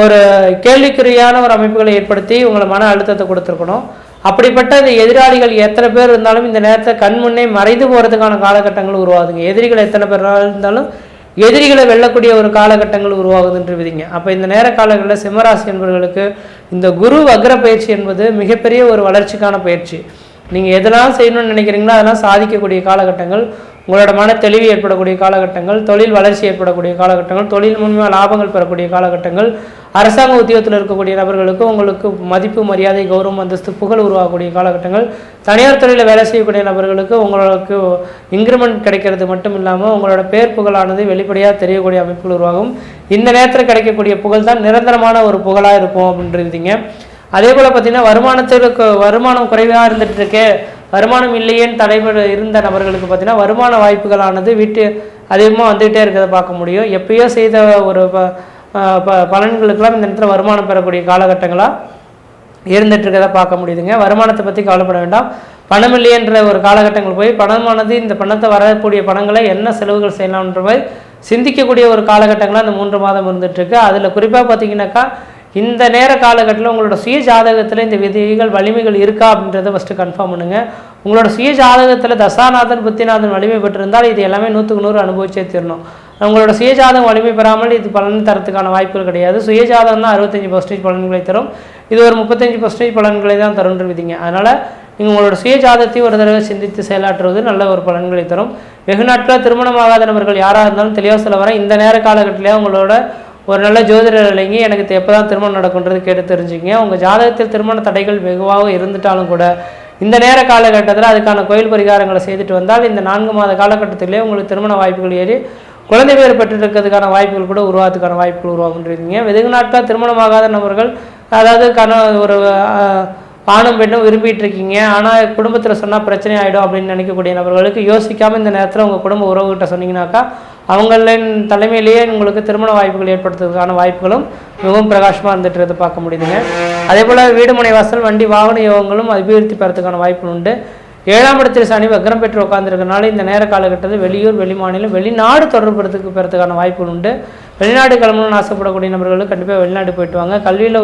ஒரு கேள்விக்குறியான ஒரு அமைப்புகளை ஏற்படுத்தி உங்களை மன அழுத்தத்தை கொடுத்துருக்கணும். அப்படிப்பட்ட இந்த எதிராளிகள் எத்தனை பேர் இருந்தாலும் இந்த நேரத்தை கண்முன்னே மறைந்து போகிறதுக்கான காலகட்டங்கள் உருவாகுதுங்க. எதிரிகள் எத்தனை பேர் இருந்தாலும் எதிரிகளை வெல்லக்கூடிய ஒரு காலகட்டங்கள் உருவாகுதுன்ற விதிங்க. அப்போ இந்த நேர காலங்களில் சிம்மராசி என்பவர்களுக்கு இந்த குரு வக்ர பயிற்சி என்பது மிகப்பெரிய ஒரு வளர்ச்சிக்கான பயிற்சி. நீங்கள் எதெல்லாம் செய்யணும்னு நினைக்கிறீங்களோ அதெல்லாம் சாதிக்கக்கூடிய காலகட்டங்கள், உங்களோட மன தெளிவு ஏற்படக்கூடிய காலகட்டங்கள், தொழில் வளர்ச்சி ஏற்படக்கூடிய காலகட்டங்கள், தொழில் முன்மையாக லாபங்கள் பெறக்கூடிய காலகட்டங்கள், அரசாங்க உத்தியோகத்தில் இருக்கக்கூடிய நபர்களுக்கு உங்களுக்கு மதிப்பு, மரியாதை, கௌரவம், அந்தஸ்து, புகழ் உருவாகக்கூடிய காலகட்டங்கள், தனியார் துறையில் வேலை செய்யக்கூடிய நபர்களுக்கு உங்களுக்கு இன்க்ரிமெண்ட் கிடைக்கிறது மட்டும் இல்லாமல் உங்களோட பேர் புகழானது வெளிப்படையாக தெரியக்கூடிய அமைப்புகள் உருவாகும். இந்த நேரத்தில் கிடைக்கக்கூடிய புகழ் தான் நிரந்தரமான ஒரு புகழாக இருக்கும் அப்படின்றீங்க. அதே போல் பார்த்தீங்கன்னா வருமானம் குறைவாக இருந்துட்டு இருக்கே, வருமானம் இல்லையேன்னு தடைபட இருந்த நபர்களுக்கு பார்த்தீங்கன்னா வருமான வாய்ப்புகளானது அதிகமாக வந்துகிட்டே இருக்கிறத பார்க்க முடியும். எப்பயோ செய்த ஒரு பலன்களுக்கெல்லாம் இந்த நேரத்தில் வருமானம் பெறக்கூடிய காலகட்டங்களாக இருந்துட்டு இருக்கிறத பார்க்க முடியுதுங்க. வருமானத்தை பற்றி கவலைப்பட வேண்டாம். பணம் இல்லையன்ற ஒரு காலகட்டங்கள் போய் பணமானது இந்த பணத்தை வரக்கூடிய பணங்களை என்ன செலவுகள் செய்யலாம்ன்ற மாதிரி சிந்திக்கக்கூடிய ஒரு காலகட்டங்களாக இந்த 3 மாதம் இருந்துகிட்ருக்கு. அதில் குறிப்பாக பார்த்தீங்கன்னாக்கா இந்த நேர காலகட்டத்தில் உங்களோட சுய ஜாதகத்தில் இந்த விதிகள் வலிமைகள் இருக்கா அப்படின்றத ஃபஸ்ட்டு கன்ஃபார்ம் பண்ணுங்கள். உங்களோட சுய ஜாதகத்தில் தசாநாதன் புத்திநாதன் வலிமை பெற்றிருந்தால் இது எல்லாமே 100க்கு 100 அனுபவிச்சே தீரணும். உங்களோட சுயஜாதகம் வலிமை பெறாமல் இது பலன் தரத்துக்கான வாய்ப்புகள் கிடையாது. சுயஜாதகம் தான் 65% பலன்களை தரும், இது ஒரு 35% பலன்களை தான் தருன்ற விதிங்க. அதனால் நீங்கள் உங்களோட சுயஜாதத்தையும் ஒரு தடவை சிந்தித்து செயலாற்றுவது நல்ல ஒரு பலன்களை தரும். வெகு நாட்களாக திருமணமாகாத நபர்கள் யாராக இருந்தாலும் தெளிவாக சொல்ல வர இந்த நேர காலகட்டத்திலே உங்களோட ஒரு நல்ல ஜோதிடர் இல்லைங்க எனக்கு எப்போ தான் திருமணம் நடக்குன்றது கேட்டு தெரிஞ்சுங்க. உங்கள் ஜாதகத்தில் திருமண தடைகள் வெகுவாக இருந்துட்டாலும் கூட இந்த நேர காலகட்டத்தில் அதுக்கான கோயில் பரிகாரங்களை செய்துட்டு வந்தால் இந்த 4 மாத காலகட்டத்திலே உங்களுக்கு திருமண வாய்ப்புகள் ஏறி குழந்தை பேர் பெற்றிருக்கிறதுக்கான வாய்ப்புகள் கூட உருவாகிறதுக்கான வாய்ப்புகள் உருவாகுன்றீங்க. வெகு நாட்களாக திருமணமாகாத நபர்கள், அதாவது ஒரு ஆணும் பெண்ணும் விரும்பிட்டு இருக்கீங்க, ஆனால் குடும்பத்தில் சொன்னால் பிரச்சனை ஆகிடும் அப்படின்னு நினைக்கக்கூடிய நபர்களுக்கு யோசிக்காமல் இந்த நேரத்தில் உங்கள் குடும்ப உறவுகிட்ட சொன்னீங்கன்னாக்கா அவங்களின் தலைமையிலேயே உங்களுக்கு திருமண வாய்ப்புகள் ஏற்படுத்துறதுக்கான வாய்ப்புகளும் மிகவும் பிரகாசமாக இருந்துட்டு பார்க்க முடியுதுங்க. அதே போல் வீடு மனை வாசல், வண்டி வாகன யோகங்களும் அபிவிருத்தி பெறத்துக்கான வாய்ப்புகள் உண்டு. 7ஆம் இடத்தில் சனி வக்ரம் பெற்று உட்காந்துருக்கனால இந்த நேர காலகட்டத்தில் வெளியூர், வெளிமாநிலம், வெளிநாடு தொடர்பு பெறத்துக்கான வாய்ப்புகள் உண்டு. வெளிநாடு கிளம்பணும்னு ஆசைப்படக்கூடிய நபர்களுக்கு கண்டிப்பாக வெளிநாடு போயிட்டு வாங்க. கல்வியில்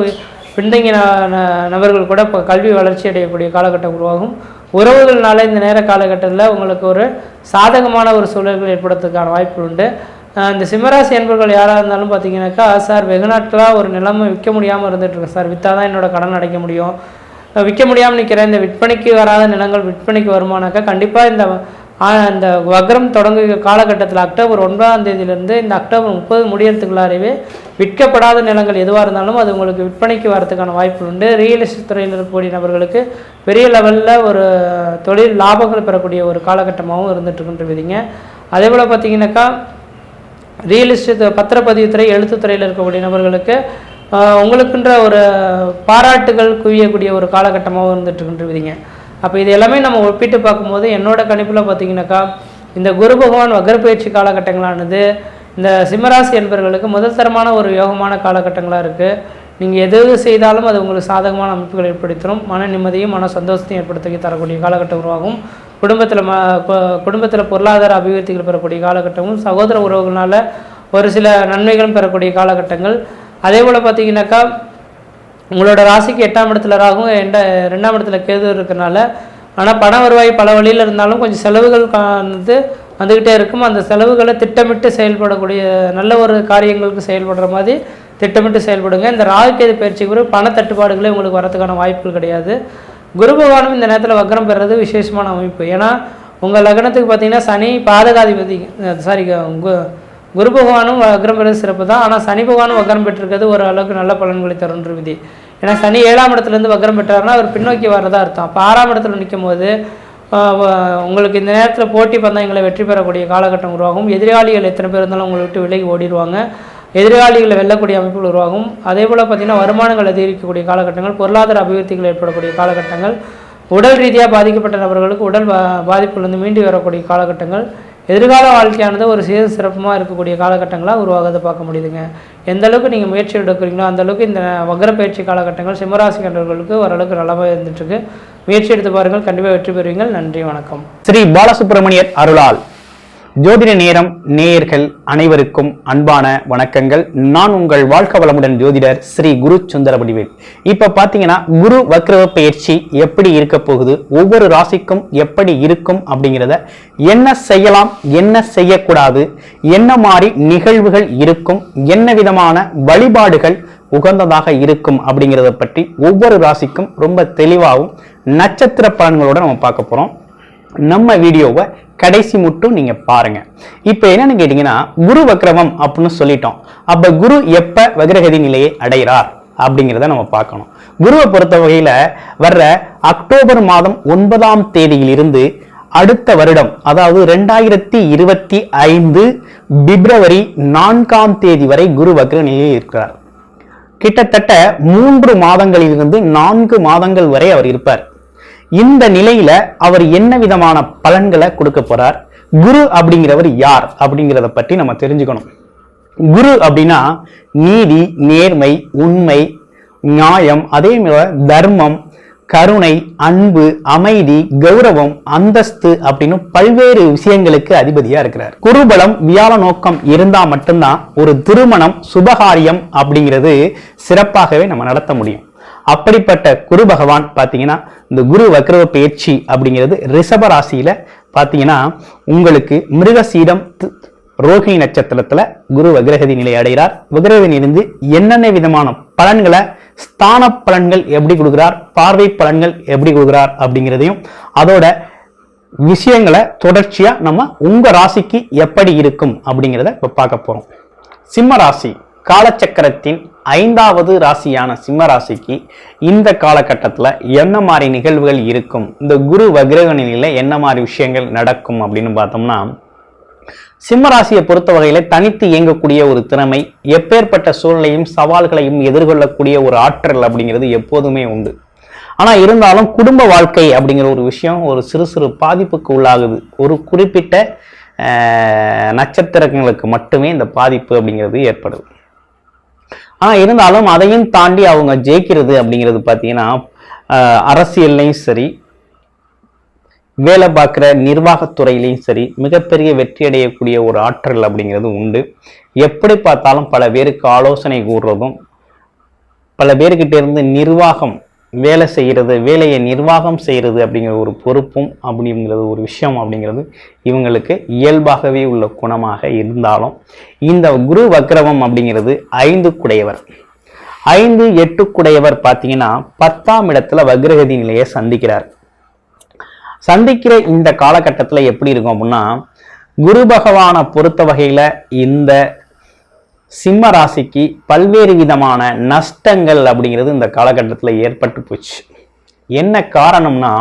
பின்தங்கிய நபர்கள் கூட இப்போ கல்வி வளர்ச்சி அடையக்கூடிய காலகட்டம் உருவாகும். உறவுகள்னால இந்த நேர காலகட்டத்தில் உங்களுக்கு ஒரு சாதகமான ஒரு சூழல்கள் ஏற்படுறதுக்கான வாய்ப்புகள் உண்டு. இந்த சிம்மராசி என்பவர்கள் யாராக இருந்தாலும் பார்த்தீங்கன்னாக்கா, சார் வெகு நாட்களாக ஒரு நிலைமை விற்க முடியாமல் இருந்துகிட்ருக்கு சார், விற்றா தான் என்னோடய கடன் அடைக்க முடியும், விற்க முடியாமல் நிற்கிறேன், இந்த விற்பனைக்கு வராத நிலங்கள் விற்பனைக்கு வருமானாக்கா கண்டிப்பாக இந்த வக்ரம் தொடங்கிய காலகட்டத்தில் அக்டோபர் 9ஆம் தேதியிலிருந்து இந்த அக்டோபர் 30 முடியறதுக்குள்ளாரவே விற்கப்படாத நிலங்கள் எதுவாக இருந்தாலும் அது உங்களுக்கு விற்பனைக்கு வரதுக்கான வாய்ப்பு உண்டு. ரியல் எஸ்டேட் துறையில் இருக்கக்கூடிய நபர்களுக்கு பெரிய லெவலில் ஒரு தொழில் லாபங்கள் பெறக்கூடிய ஒரு காலகட்டமாகவும் இருந்துகிட்ருக்குன்றீங்க. அதே போல் பார்த்தீங்கன்னாக்கா ரியல் எஸ்டேட், பத்திரப்பதிவுத்துறை, எழுத்துத்துறையில் இருக்கக்கூடிய நபர்களுக்கு உங்களுக்குன்ற ஒரு பாராட்டுகள் குவியக்கூடிய ஒரு காலகட்டமாகவும் இருந்துகிட்ருக்குன்றீங்க. அப்போ இது எல்லாமே நம்ம ஒப்பிட்டு பார்க்கும்போது என்னோட கணிப்பில் பார்த்தீங்கன்னாக்கா இந்த குரு பகவான் வக்ரப்பயிற்சி காலகட்டங்களானது இந்த சிம்மராசி என்பவர்களுக்கு முதல் தரமான ஒரு யோகமான காலகட்டங்களாக இருக்குது. நீங்கள் எது செய்தாலும் அது உங்களுக்கு சாதகமான அமைப்புகளை ஏற்படுத்தும். மன நிம்மதியும் மன சந்தோஷத்தையும் ஏற்படுத்தி தரக்கூடிய காலகட்டம் உருவாகும். குடும்பத்தில் பொருளாதார அபிவிருத்திகள் பெறக்கூடிய காலகட்டமும், சகோதர உறவுகளால் ஒரு சில நன்மைகளும் பெறக்கூடிய காலகட்டங்கள். அதே போல் பார்த்தீங்கன்னாக்கா உங்களோட ராசிக்கு 8ஆம் இடத்துல ராகும் 2ஆம் இடத்துல கேது இருக்கிறனால, ஆனால் பண வருவாய் பல வழியில் இருந்தாலும் கொஞ்சம் செலவுகள் வந்துக்கிட்டே இருக்கும். அந்த செலவுகளை திட்டமிட்டு செயல்படக்கூடிய நல்ல ஒரு காரியங்களுக்கு செயல்படுற மாதிரி திட்டமிட்டு செயல்படுங்க. இந்த ராகு கேது பயிற்சிக்கு பிறகு பண தட்டுப்பாடுகளே உங்களுக்கு வரதுக்கான வாய்ப்புகள் கிடையாது. குரு பகவானும் இந்த நேரத்தில் வக்ரம் பெறுறது விசேஷமான அமைப்பு. ஏன்னா உங்கள் லக்னத்துக்கு பார்த்தீங்கன்னா சனி பாதகாதிபதி, குரு பகவானும் வக்ரம் பெறுறது சிறப்பு தான். ஆனால் சனி பகவானும் வக்ரம் பெற்றிருக்கிறது ஒரு அளவுக்கு நல்ல பலன்களை தருன்ற விதி. ஏன்னா சனி 7ஆம் இடத்துலேருந்து வக்ரம் பெற்றாருன்னா அவர் பின்னோக்கி வர்றதா அர்த்தம். அப்போ 6ஆம் இடத்துல நிற்கும் போது உங்களுக்கு இந்த நேரத்தில் போட்டி பந்தயங்களை வெற்றி பெறக்கூடிய காலகட்டம் உருவாகும். எதிராளிகள் எத்தனை பேர் இருந்தாலும் உங்களை விட்டு விலகி ஓடிடுவாங்க. எதிராளிகளை வெல்லக்கூடிய அமைப்புகள் உருவாகும். அதே போல் பார்த்திங்கன்னா வருமானங்கள் அதிகரிக்கக்கூடிய காலகட்டங்கள், பொருளாதார அபிவிருத்திகள் ஏற்படக்கூடிய காலகட்டங்கள், உடல் ரீதியாக பாதிக்கப்பட்ட நபர்களுக்கு உடல் பாதிப்புலேருந்து மீண்டு வரக்கூடிய காலகட்டங்கள், எதிர்கால வாழ்க்கையானது ஒரு சிறப்புமாக இருக்கக்கூடிய காலகட்டங்களாக உருவாகிறத பார்க்க முடியுதுங்க. எந்த அளவுக்கு நீங்கள் முயற்சி எடுக்கிறீங்களோ அந்தளவுக்கு இந்த வக்ர பயிற்சி காலகட்டங்கள் சிம்மராசி கண்டவர்களுக்கு ஓரளவுக்கு நல்லாவே இருந்துட்டுருக்கு. முயற்சி எடுத்து பாருங்கள், கண்டிப்பாக வெற்றி பெறுவீங்கள். நன்றி, வணக்கம். ஸ்ரீ பாலசுப்ரமணியர் அருளால் ஜோதிட நேரம் நேயர்கள் அனைவருக்கும் அன்பான வணக்கங்கள். நான் உங்கள் வாழ்க்கை வளமுடன் ஜோதிடர் ஸ்ரீ குரு சுந்தரவடிவேல். இப்ப பாத்தீங்கன்னா குரு வக்ர பயிற்சி எப்படி இருக்க போகுது, ஒவ்வொரு ராசிக்கும் எப்படி இருக்கும் அப்படிங்கிறத, என்ன செய்யலாம் என்ன செய்யக்கூடாது, என்ன மாதிரி நிகழ்வுகள் இருக்கும், என்ன விதமான வழிபாடுகள் உகந்ததாக இருக்கும் அப்படிங்கிறத பற்றி ஒவ்வொரு ராசிக்கும் ரொம்ப தெளிவாகவும் நட்சத்திர பலன்களோட நம்ம பார்க்க போறோம். நம்ம வீடியோவை கடைசி மட்டும் நீங்க பாருங்க. இப்ப என்னன்னு கேட்டீங்கன்னா குரு வக்ரமம் அப்படின்னு சொல்லிட்டோம். அப்ப குரு எப்ப வக்ரகதி நிலையை அடைகிறார் அப்படிங்கிறத நம்ம பார்க்கணும். குருவை பொறுத்த வகையில வர்ற அக்டோபர் மாதம் 9ஆம் தேதியிலிருந்து அடுத்த வருடம், அதாவது 2025 பிப்ரவரி 4ஆம் தேதி வரை குரு வக்ர நிலையில் இருக்கிறார். கிட்டத்தட்ட 3 மாதங்களிலிருந்து 4 மாதங்கள் வரை அவர் இருப்பார். இந்த நிலையில அவர் என்ன விதமான பலன்களை கொடுக்க போறார், குரு அப்படிங்கிறவர் யார் அப்படிங்கிறத பற்றி நம்ம தெரிஞ்சுக்கணும். குரு அப்படின்னா நீதி, நேர்மை, உண்மை, நியாயம், அதே போல தர்மம், கருணை, அன்பு, அமைதி, கௌரவம், அந்தஸ்து அப்படின்னு பல்வேறு விஷயங்களுக்கு அதிபதியா இருக்கிறார். குருபலம் வியாழ நோக்கம் இருந்தா மட்டும்தான் ஒரு திருமணம் சுபகாரியம் அப்படிங்கிறது சிறப்பாகவே நம்ம நடத்த முடியும். அப்படிப்பட்ட குரு பகவான் பாத்தீங்கன்னா இந்த குரு வக்ர பயிற்சி அப்படிங்கிறது ரிஷப ராசியில பாத்தீங்கன்னா உங்களுக்கு மிருகசீடம் ரோஹிணி நட்சத்திரத்துல குரு வக்ரகதி நிலை அடைகிறார். வக்ரகதி இருந்து என்னென்ன விதமான பலன்களை, ஸ்தான பலன்கள் எப்படி கொடுக்கிறார், பார்வை பலன்கள் எப்படி கொடுக்கிறார் அப்படிங்கிறதையும் அதோட விஷயங்களை தொடர்ச்சியா நம்ம உங்க ராசிக்கு எப்படி இருக்கும் அப்படிங்கிறத இப்ப பார்க்க போறோம். சிம்ம ராசி காலச்சக்கரத்தின் 5வது ராசியான சிம்ம ராசிக்கு இந்த காலகட்டத்தில் என்ன மாதிரி நிகழ்வுகள் இருக்கும், இந்த குரு வக்ரக நிலையில என்ன மாதிரி விஷயங்கள் நடக்கும் அப்படின்னு பார்த்தோம்னா, சிம்ம ராசியை பொறுத்த வகையில தனித்து இயங்கக்கூடிய ஒரு திறமை, எப்பேற்பட்ட சூழ்நிலையும் சவால்களையும் எதிர்கொள்ளக்கூடிய ஒரு ஆற்றல் அப்படிங்கிறது எப்போதுமே உண்டு. ஆனா இருந்தாலும் குடும்ப வாழ்க்கை அப்படிங்கிற ஒரு விஷயம் ஒரு சிறு சிறு பாதிப்புக்கு உள்ளாகுது. ஒரு குறிப்பிட்ட நட்சத்திரங்களுக்கு மட்டுமே இந்த பாதிப்பு அப்படிங்கிறது ஏற்படுது. ஆனா இருந்தாலும் அதையும் தாண்டி அவங்க ஜெயிக்கிறது அப்படிங்கிறது பார்த்தீங்கன்னா அரசியல்லையும் சரி, வேலை பார்க்குற நிர்வாகத்துறையிலையும் சரி மிகப்பெரிய வெற்றி அடையக்கூடிய ஒரு ஆற்றல் அப்படிங்கிறது உண்டு. எப்படி பார்த்தாலும் பல பேருக்கு ஆலோசனை கூறுறதும், பல பேர்கிட்ட இருந்து நிர்வாகம் வேலை செய்கிறது, வேலையை நிர்வாகம் செய்கிறது அப்படிங்கிற ஒரு பொறுப்பும் அப்படிங்கிறது ஒரு விஷயம் அப்படிங்கிறது இவங்களுக்கு இயல்பாகவே உள்ள குணமாக இருந்தாலும், இந்த குரு வக்ரவம் அப்படிங்கிறது 5 குடையவர், 5, 8 குடையவர் பார்த்தீங்கன்னா 10ஆம் இடத்துல வக்ரகதி நிலையை சந்திக்கிற இந்த காலகட்டத்தில் எப்படி இருக்கும் அப்படின்னா, குரு பகவானை பொறுத்த வகையில இந்த சிம்ம ராசிக்கு பல்வேறு விதமான நஷ்டங்கள் அப்படிங்கிறது இந்த காலகட்டத்தில் ஏற்பட்டு போச்சு. என்ன காரணம்னா,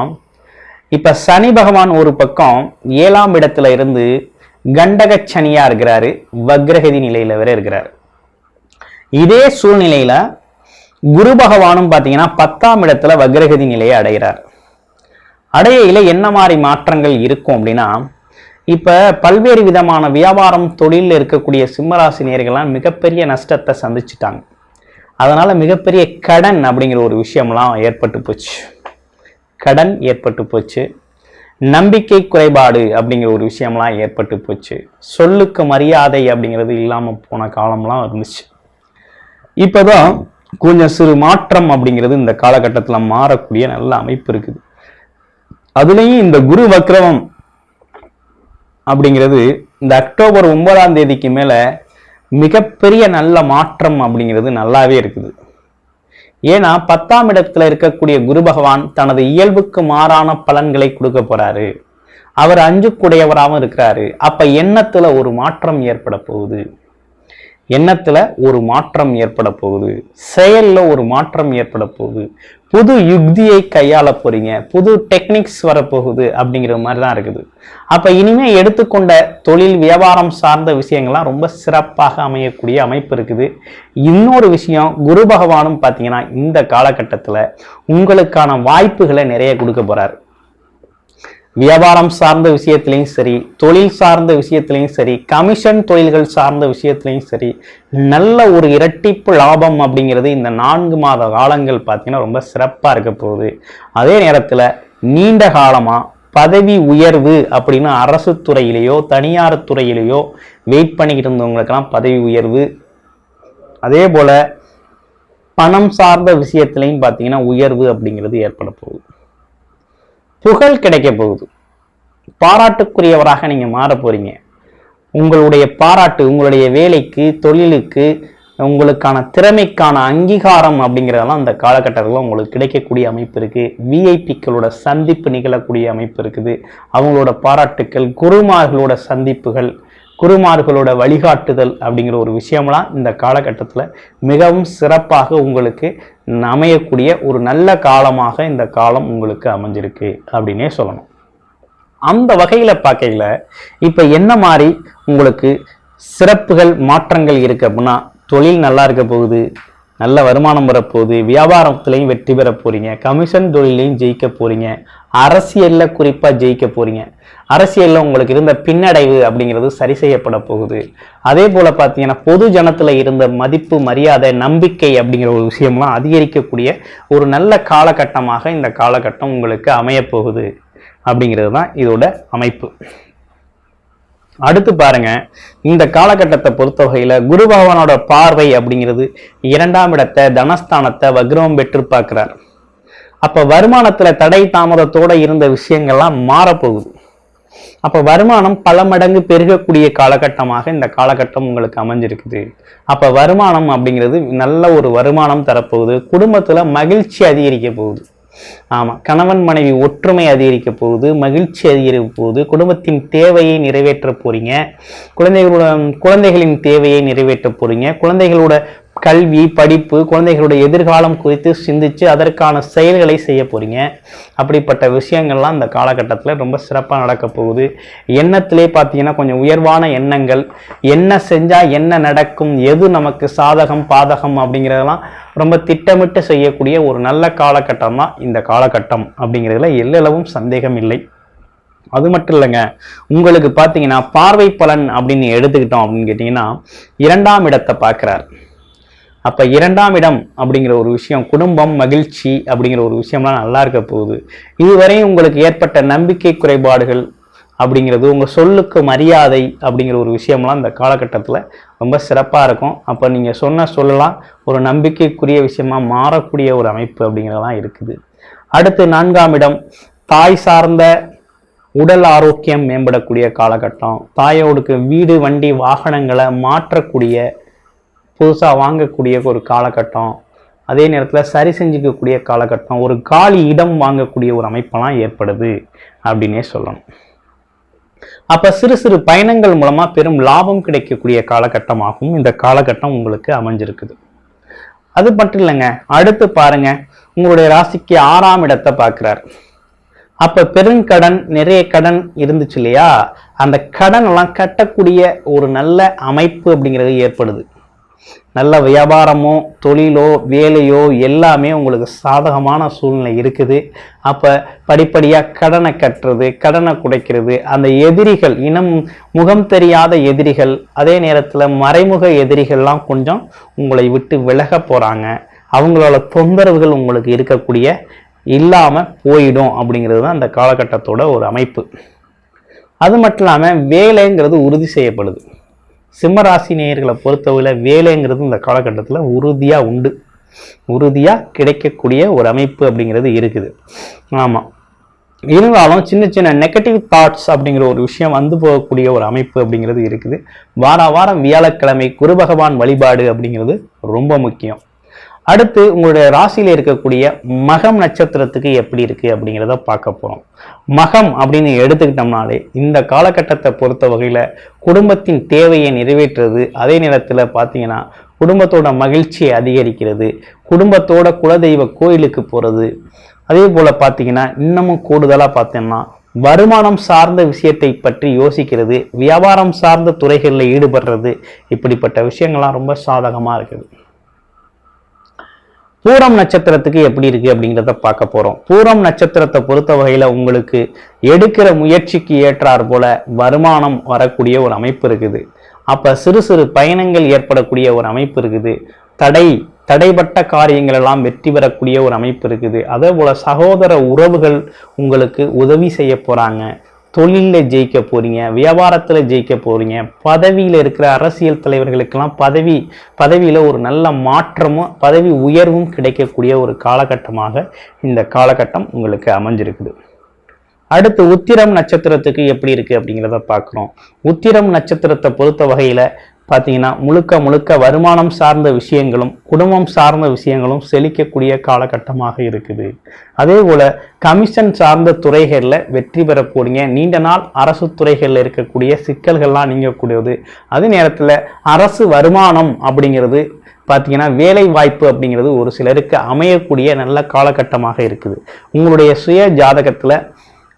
இப்ப சனி பகவான் ஒரு பக்கம் 7ஆம் இடத்துல இருந்து கண்டக சனியா இருக்கிறாரு, வக்ரகதி நிலையில வேற இருக்கிறாரு. இதே சூழ்நிலையில குரு பகவானும் பாத்தீங்கன்னா 10ஆம் இடத்துல வக்ரகதி நிலையை அடைகிறார். அடையில என்ன மாதிரி மாற்றங்கள் இருக்கும் அப்படின்னா, இப்ப பல்வேறு விதமான வியாபாரம் தொழிலில் இருக்கக்கூடிய சிம்மராசி நேயர்கள்லாம் மிகப்பெரிய நஷ்டத்தை சந்திச்சுட்டாங்க. அதனால மிகப்பெரிய கடன் அப்படிங்கிற ஒரு விஷயம்லாம் ஏற்பட்டு போச்சு. கடன் ஏற்பட்டு போச்சு. நம்பிக்கை குறைபாடு அப்படிங்கிற ஒரு விஷயம்லாம் ஏற்பட்டு போச்சு. சொல்லுக்கு மரியாதை அப்படிங்கிறது இல்லாம போன காலம்லாம் இருந்துச்சு. இப்பதான் கொஞ்சம் சிறு மாற்றம் அப்படிங்கிறது இந்த காலகட்டத்துல மாறக்கூடிய நல்ல அமைப்பு இருக்குது. அதுலயும் இந்த குரு வக்ரவம் அப்படிங்கிறது இந்த அக்டோபர் 9ஆம் தேதிக்கு மேல மிகப்பெரிய நல்ல மாற்றம் அப்படிங்கிறது நல்லாவே இருக்குது. ஏன்னா 10ஆம் இடத்துல இருக்கக்கூடிய குரு பகவான் தனது இயல்புக்கு மாறான பலன்களை கொடுக்க போறாரு. அவர் அஞ்சுக்குடையவராகவும் இருக்கிறாரு. அப்ப எண்ணத்துல ஒரு மாற்றம் ஏற்பட போகுது. எண்ணத்துல ஒரு மாற்றம் ஏற்பட போகுது. செயல்ல ஒரு மாற்றம் ஏற்பட போகுது. புது யுக்தியை கையாள போறீங்க. புது டெக்னிக்ஸ் வரப்போகுது அப்படிங்கிற மாதிரி தான் இருக்குது. அப்ப இனிமே எடுத்துக்கொண்ட தொழில் வியாபாரம் சார்ந்த விஷயங்கள்லாம் ரொம்ப சிறப்பாக அமையக்கூடிய அமைப்பு இருக்குது. இன்னொரு விஷயம், குரு பகவானும் பார்த்தீங்கன்னா இந்த காலகட்டத்துல உங்களுக்கான வாய்ப்புகளை நிறைய கொடுக்க போறாரு. வியாபாரம் சார்ந்த விஷயத்திலையும் சரி, தொழில் சார்ந்த விஷயத்திலையும் சரி, கமிஷன் தொழில்கள் சார்ந்த விஷயத்திலையும் சரி, நல்ல ஒரு இரட்டிப்பு லாபம் அப்படிங்கிறது இந்த 4 மாத காலங்கள் பார்த்தீங்கன்னா ரொம்ப சிறப்பாக இருக்க போகுது. அதே நேரத்தில் நீண்ட காலமாக பதவி உயர்வு அப்படின்னு அரசு துறையிலேயோ தனியார் துறையிலேயோ வெயிட் பண்ணிக்கிட்டு இருந்தவங்களுக்கெல்லாம் பதவி உயர்வு, அதே போல பணம் சார்ந்த விஷயத்திலையும் பார்த்தீங்கன்னா உயர்வு அப்படிங்கிறது ஏற்பட போகுது. புகழ் கிடைக்க போகுது. பாராட்டுக்குரியவராக நீங்க மாற போறீங்க. உங்களுடைய பாராட்டு உங்களுடைய வேலைக்கு, தொழிலுக்கு, உங்களுக்கான திறமைக்கான அங்கீகாரம் அப்படிங்கிறதெல்லாம் அந்த காலகட்டத்தில் உங்களுக்கு கிடைக்கக்கூடிய அமைப்பு இருக்கு. விஐபிக்களோட சந்திப்பு நிகழக்கூடிய அமைப்பு இருக்குது. அவங்களோட பாராட்டுக்கள், குருமார்களோட சந்திப்புகள், குருமார்களோட வழிகாட்டுதல் அப்படிங்கிற ஒரு விஷயம்லாம் இந்த காலகட்டத்தில் மிகவும் சிறப்பாக உங்களுக்கு அமையக்கூடிய ஒரு நல்ல காலமாக இந்த காலம் உங்களுக்கு அமைஞ்சிருக்கு அப்படின்னே சொல்லணும். அந்த வகையில பார்க்கையில இப்ப என்ன மாதிரி உங்களுக்கு சிறப்புகள் மாற்றங்கள் இருக்கு அப்படின்னா, தொழில் நல்லா இருக்க போகுது, நல்ல வருமானம் வரப்போகுது, வியாபாரத்திலையும் வெற்றி பெற போறீங்க, கமிஷன் தொழிலையும் ஜெயிக்க போறீங்க, அரசியல்ல குறிப்பா ஜெயிக்க போறீங்க. அரசியல்ல உங்களுக்கு இருந்த பின்னடைவு அப்படிங்கிறது சரி செய்யப்பட போகுது. அதே போல பார்த்தீங்கன்னா பொது ஜனத்துல இருந்த மதிப்பு, மரியாதை, நம்பிக்கை அப்படிங்கிற ஒரு விஷயம்லாம் அதிகரிக்கக்கூடிய ஒரு நல்ல காலகட்டமாக இந்த காலகட்டம் உங்களுக்கு அமைய போகுது அப்படிங்கிறது தான் இதோட அமைப்பு. அடுத்து பாருங்க, இந்த காலகட்டத்தை பொறுத்த வகையில குரு பகவானோட பார்வை அப்படிங்கிறது 2ஆம் இடத்தை, தனஸ்தானத்தை வக்ரம் பெற்று பார்க்கிறார். அப்ப வருமானத்துல தடை தாமதத்தோட இருந்த விஷயங்கள்லாம் மாறப்போகுது. அப்ப வருமானம் பல மடங்கு பெருகக்கூடிய காலகட்டமாக இந்த காலகட்டம் உங்களுக்கு அமைஞ்சிருக்குது. அப்ப வருமானம் அப்படிங்கிறது நல்ல ஒரு வருமானம் தரப்போகுது. குடும்பத்துல மகிழ்ச்சி அதிகரிக்க போகுது. ஆமா, கணவன் மனைவி ஒற்றுமை அதிகரிக்க போகுது, மகிழ்ச்சி அதிகரிக்க போகுது. குடும்பத்தின் தேவையை நிறைவேற்ற போறீங்க. குழந்தைகளின் தேவையை நிறைவேற்ற போறீங்க. குழந்தைகளோட கல்வி, படிப்பு, குழந்தைகளுடைய எதிர்காலம் குறித்து சிந்திச்சு அதற்கான செயல்களை செய்ய போறீங்க. அப்படிப்பட்ட விஷயங்கள்லாம் இந்த காலகட்டத்தில் ரொம்ப சிறப்பாக நடக்க போகுது. எண்ணத்திலே பார்த்தீங்கன்னா கொஞ்சம் உயர்வான எண்ணங்கள், என்ன செஞ்சா என்ன நடக்கும், எது நமக்கு சாதகம் பாதகம் அப்படிங்கிறதெல்லாம் ரொம்ப திட்டமிட்டு செய்யக்கூடிய ஒரு நல்ல காலகட்டம் தான் இந்த காலகட்டம் அப்படிங்கிறதுல எல்லளவும் சந்தேகம் இல்லை. அது மட்டும் இல்லைங்க, உங்களுக்கு பார்த்தீங்கன்னா பார்வை பலன் அப்படின்னு எடுத்துக்கிட்டோம் அப்படின்னு கேட்டிங்கன்னா 2ஆம் இடத்தை பார்க்குறார். அப்ப 2ஆம் இடம் அப்படிங்கிற ஒரு விஷயம், குடும்பம், மகிழ்ச்சி அப்படிங்கிற ஒரு விஷயம்லாம் நல்லா இருக்க போகுது. இதுவரையும் உங்களுக்கு ஏற்பட்ட நம்பிக்கை குறைபாடுகள் அப்படிங்கிறது, உங்க சொல்லுக்கு மரியாதை அப்படிங்கிற ஒரு விஷயம்லாம் இந்த காலகட்டத்தில் ரொம்ப சிறப்பாக இருக்கும். அப்போ நீங்க சொல்லலாம் ஒரு நம்பிக்கைக்குரிய விஷயமா மாறக்கூடிய ஒரு அமைப்பு அப்படிங்கிறதெல்லாம் இருக்குது. அடுத்து 4ஆம் இடம், தாய் சார்ந்த உடல் ஆரோக்கியம் மேம்படக்கூடிய காலகட்டம். தாயோடுக்கு வீடு, வண்டி, வாகனங்களை மாற்றக்கூடிய, புதுசாக வாங்கக்கூடிய ஒரு காலகட்டம். அதே நேரத்தில் சரி செஞ்சுக்கக்கூடிய காலகட்டம். ஒரு காலி இடம் வாங்கக்கூடிய ஒரு அமைப்பெல்லாம் ஏற்படுது அப்படின்னே சொல்லணும். அப்ப சிறு சிறு பயணங்கள் மூலமா பெரும் லாபம் கிடைக்கக்கூடிய காலகட்டமாகவும் இந்த காலகட்டம் உங்களுக்கு அமைஞ்சிருக்குது. அது மட்டும் இல்லைங்க, அடுத்து பாருங்க, உங்களுடைய ராசிக்கு 6ஆம் இடத்தை பார்க்கிறார். அப்ப பெருங்கடன், நிறைய கடன் இருந்துச்சு இல்லையா, அந்த கடன் எல்லாம் கட்டக்கூடிய ஒரு நல்ல அமைப்பு அப்படிங்கிறது ஏற்படுது. நல்ல வியாபாரமோ தொழிலோ வேலையோ எல்லாமே உங்களுக்கு சாதகமான சூழ்நிலை இருக்குது. அப்போ படிப்படியாக கடனை கட்டுறது, கடனை குடைக்கிறது, அந்த எதிரிகள் இனம் முகம் தெரியாத எதிரிகள், அதே நேரத்தில் மறைமுக எதிரிகள்லாம் கொஞ்சம் உங்களை விட்டு விலக போகிறாங்க. அவங்களோட தொந்தரவுகள் உங்களுக்கு இருக்கக்கூடிய இல்லாமல் போயிடும் அப்படிங்கிறது தான் அந்த காலகட்டத்தோட ஒரு அமைப்பு. அது மட்டும் இல்லாமல் வேலைங்கிறது உறுதி செய்யப்படுது. சிம்மராசி நேயர்களை பொறுத்தவரை வேலைங்கிறது இந்த காலகட்டத்தில் உறுதியாக உண்டு, உறுதியாக கிடைக்கக்கூடிய ஒரு அமைப்பு அப்படிங்கிறது இருக்குது. ஆமாம், இருந்தாலும் சின்ன சின்ன நெகட்டிவ் தாட்ஸ் அப்படிங்கிற ஒரு விஷயம் வந்து போகக்கூடிய ஒரு அமைப்பு அப்படிங்கிறது இருக்குது. வாரம் வியாழக்கிழமை குரு பகவான் வழிபாடு அப்படிங்கிறது ரொம்ப முக்கியம். அடுத்து உங்களுடைய ராசியில் இருக்கக்கூடிய மகம் நட்சத்திரத்துக்கு எப்படி இருக்கு அப்படிங்கிறத பார்க்க போறோம். மகம் அப்படின்னு எடுத்துக்கிட்டோம்னாலே இந்த காலகட்டத்தை பொறுத்த வகையில குடும்பத்தின் தேவையை நிறைவேற்றுறது, அதே நேரத்தில் பார்த்தீங்கன்னா குடும்பத்தோட மகிழ்ச்சியை அதிகரிக்கிறது, குடும்பத்தோட குலதெய்வ கோயிலுக்கு போறது, அதே போல பார்த்தீங்கன்னா இன்னமும் கூடுதலாக பார்த்தீங்கன்னா வருமானம் சார்ந்த விஷயத்தை பற்றி யோசிக்கிறது, வியாபாரம் சார்ந்த துறைகளில் ஈடுபடுறது, இப்படிப்பட்ட விஷயங்கள்லாம் ரொம்ப சாதகமாக இருக்குது. பூரம் நட்சத்திரத்துக்கு எப்படி இருக்கு அப்படிங்கிறத பார்க்க போறோம். பூரம் நட்சத்திரத்தை பொறுத்த வகையில உங்களுக்கு எடுக்கிற முயற்சிக்கு ஏற்றார் போல வருமானம் வரக்கூடிய ஒரு அமைப்பு இருக்குது. அப்ப சிறு சிறு பயணங்கள் ஏற்படக்கூடிய ஒரு அமைப்பு இருக்குது. தடைப்பட்ட காரியங்கள் எல்லாம் வெற்றி பெறக்கூடிய ஒரு அமைப்பு இருக்குது. அதே போல சகோதர உறவுகள் உங்களுக்கு உதவி செய்ய போறாங்க. தொழிலில் ஜெயிக்க போறீங்க, வியாபாரத்தில் ஜெயிக்க போறீங்க, பதவியில் இருக்கிற அரசியல் தலைவர்களுக்கெல்லாம் பதவியில் ஒரு நல்ல மாற்றமும் பதவி உயர்வும் கிடைக்கக்கூடிய ஒரு காலகட்டமாக இந்த காலகட்டம் உங்களுக்கு அமைஞ்சிருக்குது. அடுத்து உத்திரம் நட்சத்திரத்துக்கு எப்படி இருக்கு அப்படிங்கிறத பார்க்குறோம். உத்திரம் நட்சத்திரத்தை பொறுத்த வகையில் பார்த்தீங்கன்னா முழுக்க வருமானம் சார்ந்த விஷயங்களும் குடும்பம் சார்ந்த விஷயங்களும் செழிக்கக்கூடிய காலகட்டமாக இருக்குது. அதே போல கமிஷன் சார்ந்த துறைகளில் வெற்றி பெற போறீங்க. நீண்ட நாள் அரசு துறைகளில் இருக்கக்கூடிய சிக்கல்கள்லாம் நீங்கக்கூடியது. அதே நேரத்தில் அரசு வருமானம் அப்படிங்கிறது பார்த்தீங்கன்னா வேலை வாய்ப்பு அப்படிங்கிறது ஒரு சிலருக்கு அமையக்கூடிய நல்ல காலகட்டமாக இருக்குது. உங்களுடைய சுய ஜாதகத்தில்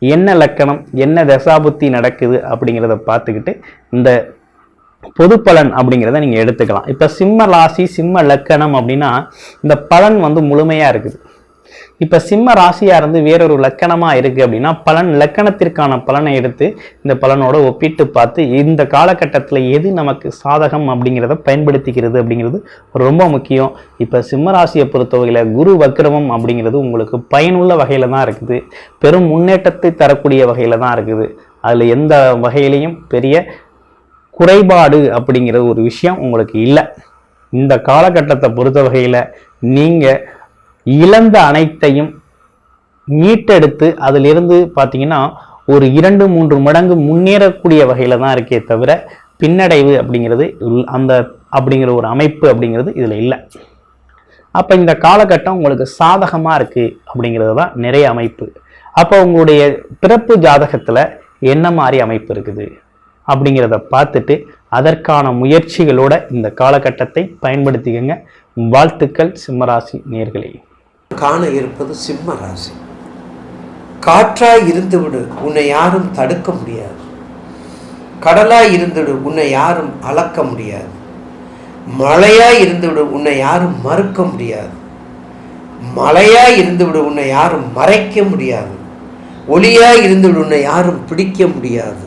என்ன லக்கணம் என்ன தசாபுத்தி நடக்குது அப்படிங்கிறத பார்த்துக்கிட்டு இந்த பொது பலன் அப்படிங்கிறத நீங்க எடுத்துக்கலாம். இப்ப சிம்ம ராசி சிம்ம லக்கணம் அப்படின்னா இந்த பலன் வந்து முழுமையா இருக்குது. இப்ப சிம்ம ராசியா இருந்து வேறொரு லக்கணமா இருக்கு அப்படின்னா பலன் லக்கணத்திற்கான பலனை எடுத்து இந்த பலனோட ஒப்பிட்டு பார்த்து இந்த காலகட்டத்தில் எது நமக்கு சாதகம் அப்படிங்கிறத பயன்படுத்திக்கிறது அப்படிங்கிறது ரொம்ப முக்கியம். இப்ப சிம்ம ராசியை பொறுத்தவகையில குரு வக்ரமம் அப்படிங்கிறது உங்களுக்கு பயனுள்ள வகையில தான் இருக்குது, பெரும் முன்னேற்றத்தை தரக்கூடிய வகையில தான் இருக்குது. அதுல எந்த வகையிலையும் பெரிய குறைபாடு அப்படிங்கிற ஒரு விஷயம் உங்களுக்கு இல்லை. இந்த காலகட்டத்தை பொறுத்த வகையில் நீங்கள் இழந்த அனைத்தையும் மீட்டெடுத்து அதிலிருந்து பார்த்தீங்கன்னா ஒரு 2-3 மடங்கு முன்னேறக்கூடிய வகையில் தான் இருக்கே தவிர பின்னடைவு அப்படிங்கிறது அப்படிங்கிற ஒரு அமைப்பு அப்படிங்கிறது இதில் இல்லை. அப்போ இந்த காலகட்டம் உங்களுக்கு சாதகமாக இருக்குது அப்படிங்கிறது தான் நிறைய அமைப்பு. அப்போ உங்களுடைய பிறப்பு ஜாதகத்தில் என்ன மாதிரி அமைப்பு இருக்குது அப்படிங்கிறத பார்த்துட்டு அதற்கான முயற்சிகளோட இந்த காலகட்டத்தை பயன்படுத்திக்கங்க. வாழ்த்துக்கள் சிம்மராசி நேயர்களே. காண இருப்பது சிம்ம ராசி. காற்றாய் இருந்துவிடு, உன்னை யாரும் தடுக்க முடியாது. கடலாய் இருந்துவிடு, உன்னை யாரும் அளக்க முடியாது. மழையாய் இருந்துவிடு, உன்னை யாரும் மறுக்க முடியாது. மலையாய் இருந்துவிடு, உன்னை யாரும் மறைக்க முடியாது. ஒளியாய் இருந்துவிடு, உன்னை யாரும் பிடிக்க முடியாது.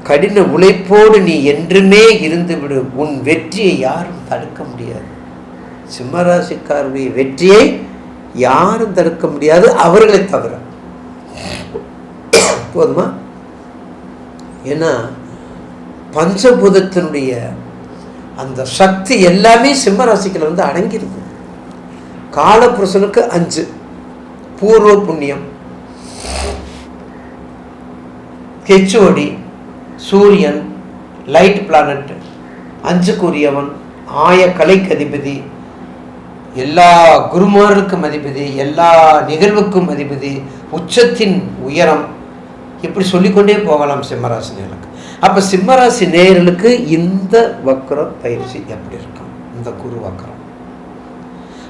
கடின உழைப்போடு நீ என்றுமே இருந்துவிடு, உன் வெற்றியை யாரும் தடுக்க முடியாது. சிம்மராசிக்காரருடைய வெற்றியை யாரும் தடுக்க முடியாது, அவர்களை தவிர. போதுமா? ஏன்னா பஞ்சபூதத்தினுடைய அந்த சக்தி எல்லாமே சிம்மராசிக்குள்ள வந்து அடங்கிருக்கு. காலபுருஷனுக்கு 5 பூர்வ புண்ணியம், ஹெச்ஓடி, சூரியன், லைட் பிளானட், 5க்குரியவன், ஆய கலைக்கு அதிபதி, எல்லா குருமார்களுக்கும் அதிபதி, எல்லா நிகழ்வுக்கும் அதிபதி, உச்சத்தின் உயரம், இப்படி சொல்லிக்கொண்டே போகலாம் சிம்மராசி நேயர்களுக்கு. அப்போ சிம்மராசி நேயர்களுக்கு இந்த வக்ர பயிற்சி எப்படி இருக்கும்? இந்த குரு வக்ரம்.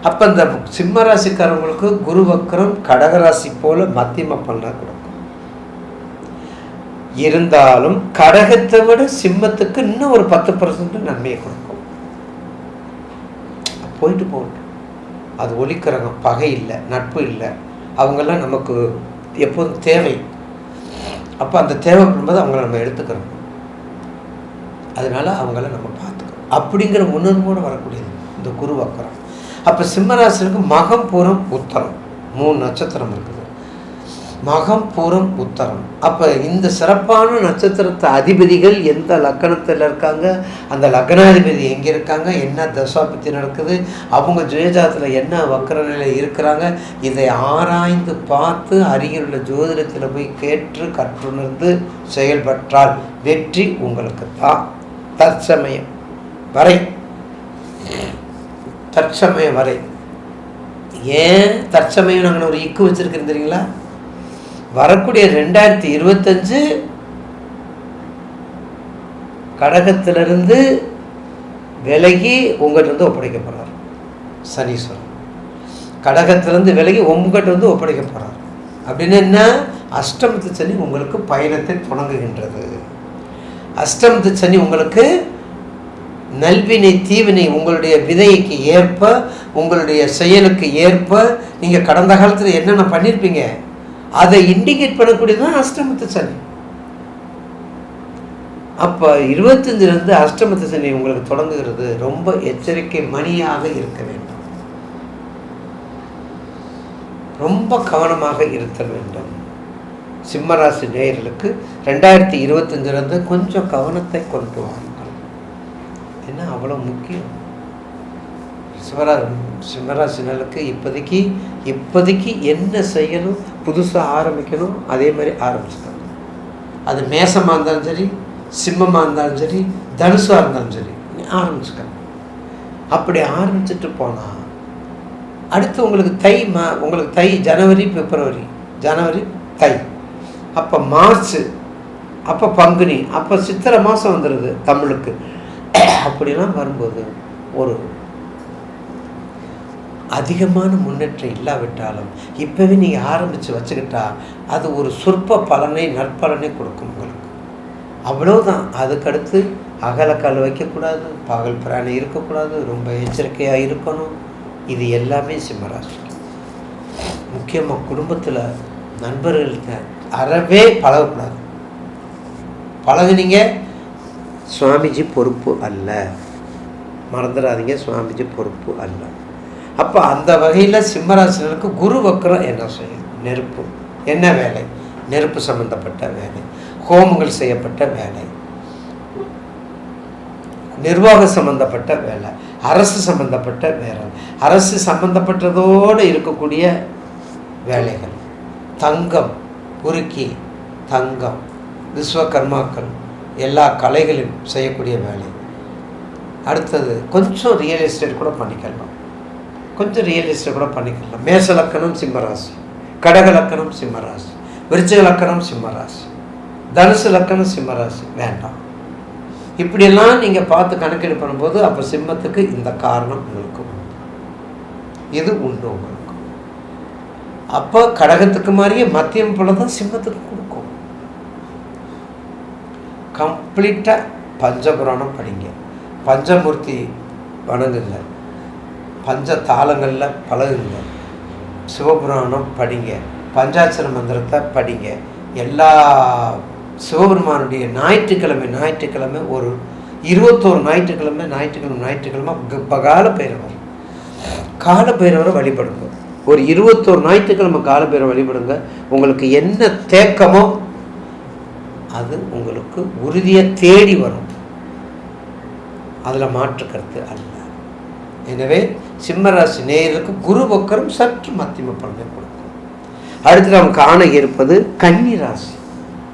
அப்போ இந்த சிம்மராசிக்காரங்களுக்கு குரு வக்ரம் கடகராசி போல மத்தியம பலனை கொடுக்கும். இருந்தாலும் கடகத்தை விட சிம்மத்துக்கு இன்னும் ஒரு 10% நன்மையை கொடுக்கும். போயிட்டு போகட்டும், அது ஒளிக்கிரகம், பகை இல்லை, நட்பு இல்லை, அவங்கெல்லாம் நமக்கு எப்போதும் தேவை. அப்போ அந்த தேவைப்படும்போது அவங்கள நம்ம எடுத்துக்கிறோம், அதனால அவங்கள நம்ம பார்த்துக்கிறோம் அப்படிங்கிற உணர்வோடு வரக்கூடியது இந்த குரு வக்கரம். அப்போ சிம்மராசிக்கு மகம், பூரம், உத்தரம் 3 நட்சத்திரம் இருக்குது. மகம், பூரம், உத்தரம். அப்போ இந்த சிறப்பான நட்சத்திரத்தை அதிபதிகள் எந்த லக்கணத்தில் இருக்காங்க, அந்த லக்னாதிபதி எங்கே இருக்காங்க, என்ன தசாபத்தி நடக்குது, அவங்க ஜெயஜாத்தில் என்ன வக்கர நிலை இருக்கிறாங்க, இதை ஆராய்ந்து பார்த்து அருகிலுள்ள ஜோதிடத்தில் போய் கேட்டு கற்றுணர்ந்து செயல்பட்டால் வெற்றி உங்களுக்கு தான். தற்சமயம் வரை ஏன் தற்சமயம் நாங்கள் ஒரு இக்கு வச்சிருக்கேன் தெரியுங்களா? வரக்கூடிய 2025 கடகத்திலிருந்து விலகி உங்கள்கிட்ட ஒப்படைக்க போறார் சனீஸ்வரன். கடகத்திலிருந்து விலகி உங்கள்கிட்ட ஒப்படைக்க போறார். அப்படின்னு என்ன? அஷ்டமத்து சனி உங்களுக்கு பயணத்தை தொடங்குகின்றது. அஷ்டமத்து சனி உங்களுக்கு நல்வினை தீவினை உங்களுடைய விதைக்கு ஏற்ப, உங்களுடைய செயலுக்கு ஏற்ப நீங்கள் கடந்த காலத்தில் என்னென்ன பண்ணியிருப்பீங்க அதை இண்டிகேட் பண்ணக்கூடியதுதான் அஷ்டமத்து சனி. அப்போ 25 அஷ்டமத்து சனி உங்களுக்கு தொடங்குகிறது. ரொம்ப எச்சரிக்கை மணியாக இருக்க வேண்டும், ரொம்ப கவனமாக இருத்தல் வேண்டும். சிம்மராசி நேயர்களுக்கு 2025 கொஞ்சம் கவனத்தை கொண்டு வாருங்கள். என்ன அவ்வளோ முக்கியம். சிம்மராசினருக்கு இப்போதைக்கு என்ன செய்யணும், புதுசாக ஆரம்பிக்கணும், அதே மாதிரி ஆரம்பிச்சுக்கணும். அது மேசமாக இருந்தாலும் சரி, சிம்மமாக இருந்தாலும் சரி, தனுசாக இருந்தாலும் சரி, ஆரம்பிச்சுக்கணும். அப்படி ஆரம்பிச்சுட்டு போனால் அடுத்து உங்களுக்கு தை, ஜனவரி, பிப்ரவரி, தை, அப்போ மார்ச், அப்போ பங்குனி, அப்போ சித்திரை மாதம் வந்துடுது தமிழுக்கு. அப்படிலாம் வரும்போது ஒரு அதிகமான முன்னேற்றம் இல்லாவிட்டாலும் இப்போவே நீங்கள் ஆரம்பித்து வச்சுக்கிட்டா அது ஒரு சொற்ப பலனை, நற்பலனை கொடுக்கும் உங்களுக்கு. அவ்வளோதான். அதுக்கடுத்து அகலக்கால் வைக்கக்கூடாது, பகல் பிராணி இருக்கக்கூடாது, ரொம்ப எச்சரிக்கையாக இருக்கணும். இது எல்லாமே சிம்மராசி. முக்கியமாக குடும்பத்தில் நண்பர்கள்ட்ட அறவே பழகக்கூடாது. பழகுனீங்க சுவாமிஜி பொறுப்பு அல்ல, மறந்துடாதீங்க, சுவாமிஜி பொறுப்பு அல்ல. அப்போ அந்த வகையில் சிம்மராசினருக்கு குரு வக்கரம் என்ன செய்யும்? நெருப்பு. என்ன வேலை? நெருப்பு சம்பந்தப்பட்ட வேலை, ஹோமங்கள் செய்யப்பட்ட வேலை, நிர்வாக சம்பந்தப்பட்ட வேலை, அரசு சம்பந்தப்பட்ட வேலை, அரசு சம்பந்தப்பட்டதோடு இருக்கக்கூடிய வேலைகள், தங்கம், உருக்கி, தங்கம், விஸ்வகர்மாக்கள், எல்லா கலைகளையும் செய்யக்கூடிய வேலை. அடுத்தது கொஞ்சம் ரியல் எஸ்டேட் கூட பண்ணிக்கலாம், மேச லக்கணம் சிம்மராசி, கடக லக்கணம் சிம்மராசி, விருச்சிக லக்கணம் சிம்மராசி, தனுசு லக்கணம் சிம்மராசி வேண்டாம். இப்படியெல்லாம் நீங்கள் பார்த்து கணக்கெடு பண்ணும்போது அப்போ சிம்மத்துக்கு இந்த காரணம் உங்களுக்கு உண்டு, இது உண்டு உங்களுக்கு. அப்போ கடகத்துக்கு மாதிரியே மத்தியம் போல தான் சிம்மத்துக்கு கொடுக்கும். கம்ப்ளீட்டாக பஞ்சபுராணம் படிங்க, பஞ்சமூர்த்தி வணங்குங்க, பஞ்ச தாளங்களில் பழகுங்க, சிவபுராணம் படிங்க, பஞ்சாட்சர மந்திரத்தை படிங்க. எல்லா சிவபெருமானுடைய ஞாயிற்றுக்கிழமை ஒரு 21 ஞாயிற்றுக்கிழமை கால பைரவரை வழிபடுங்க. ஒரு 21 ஞாயிற்றுக்கிழமை கால பைரவரை வழிபடுங்க. உங்களுக்கு என்ன தேக்கமோ அது உங்களுக்கு உறுதியை தேடி வரும், அதில் மாற்று கருத்து அல்ல. எனவே சிம்மராசி நேயர்களுக்கு குரு வக்கரம் சற்று மத்தியம பலனை கொடுக்கும். அடுத்து நாம் காண இருப்பது கன்னி ராசி.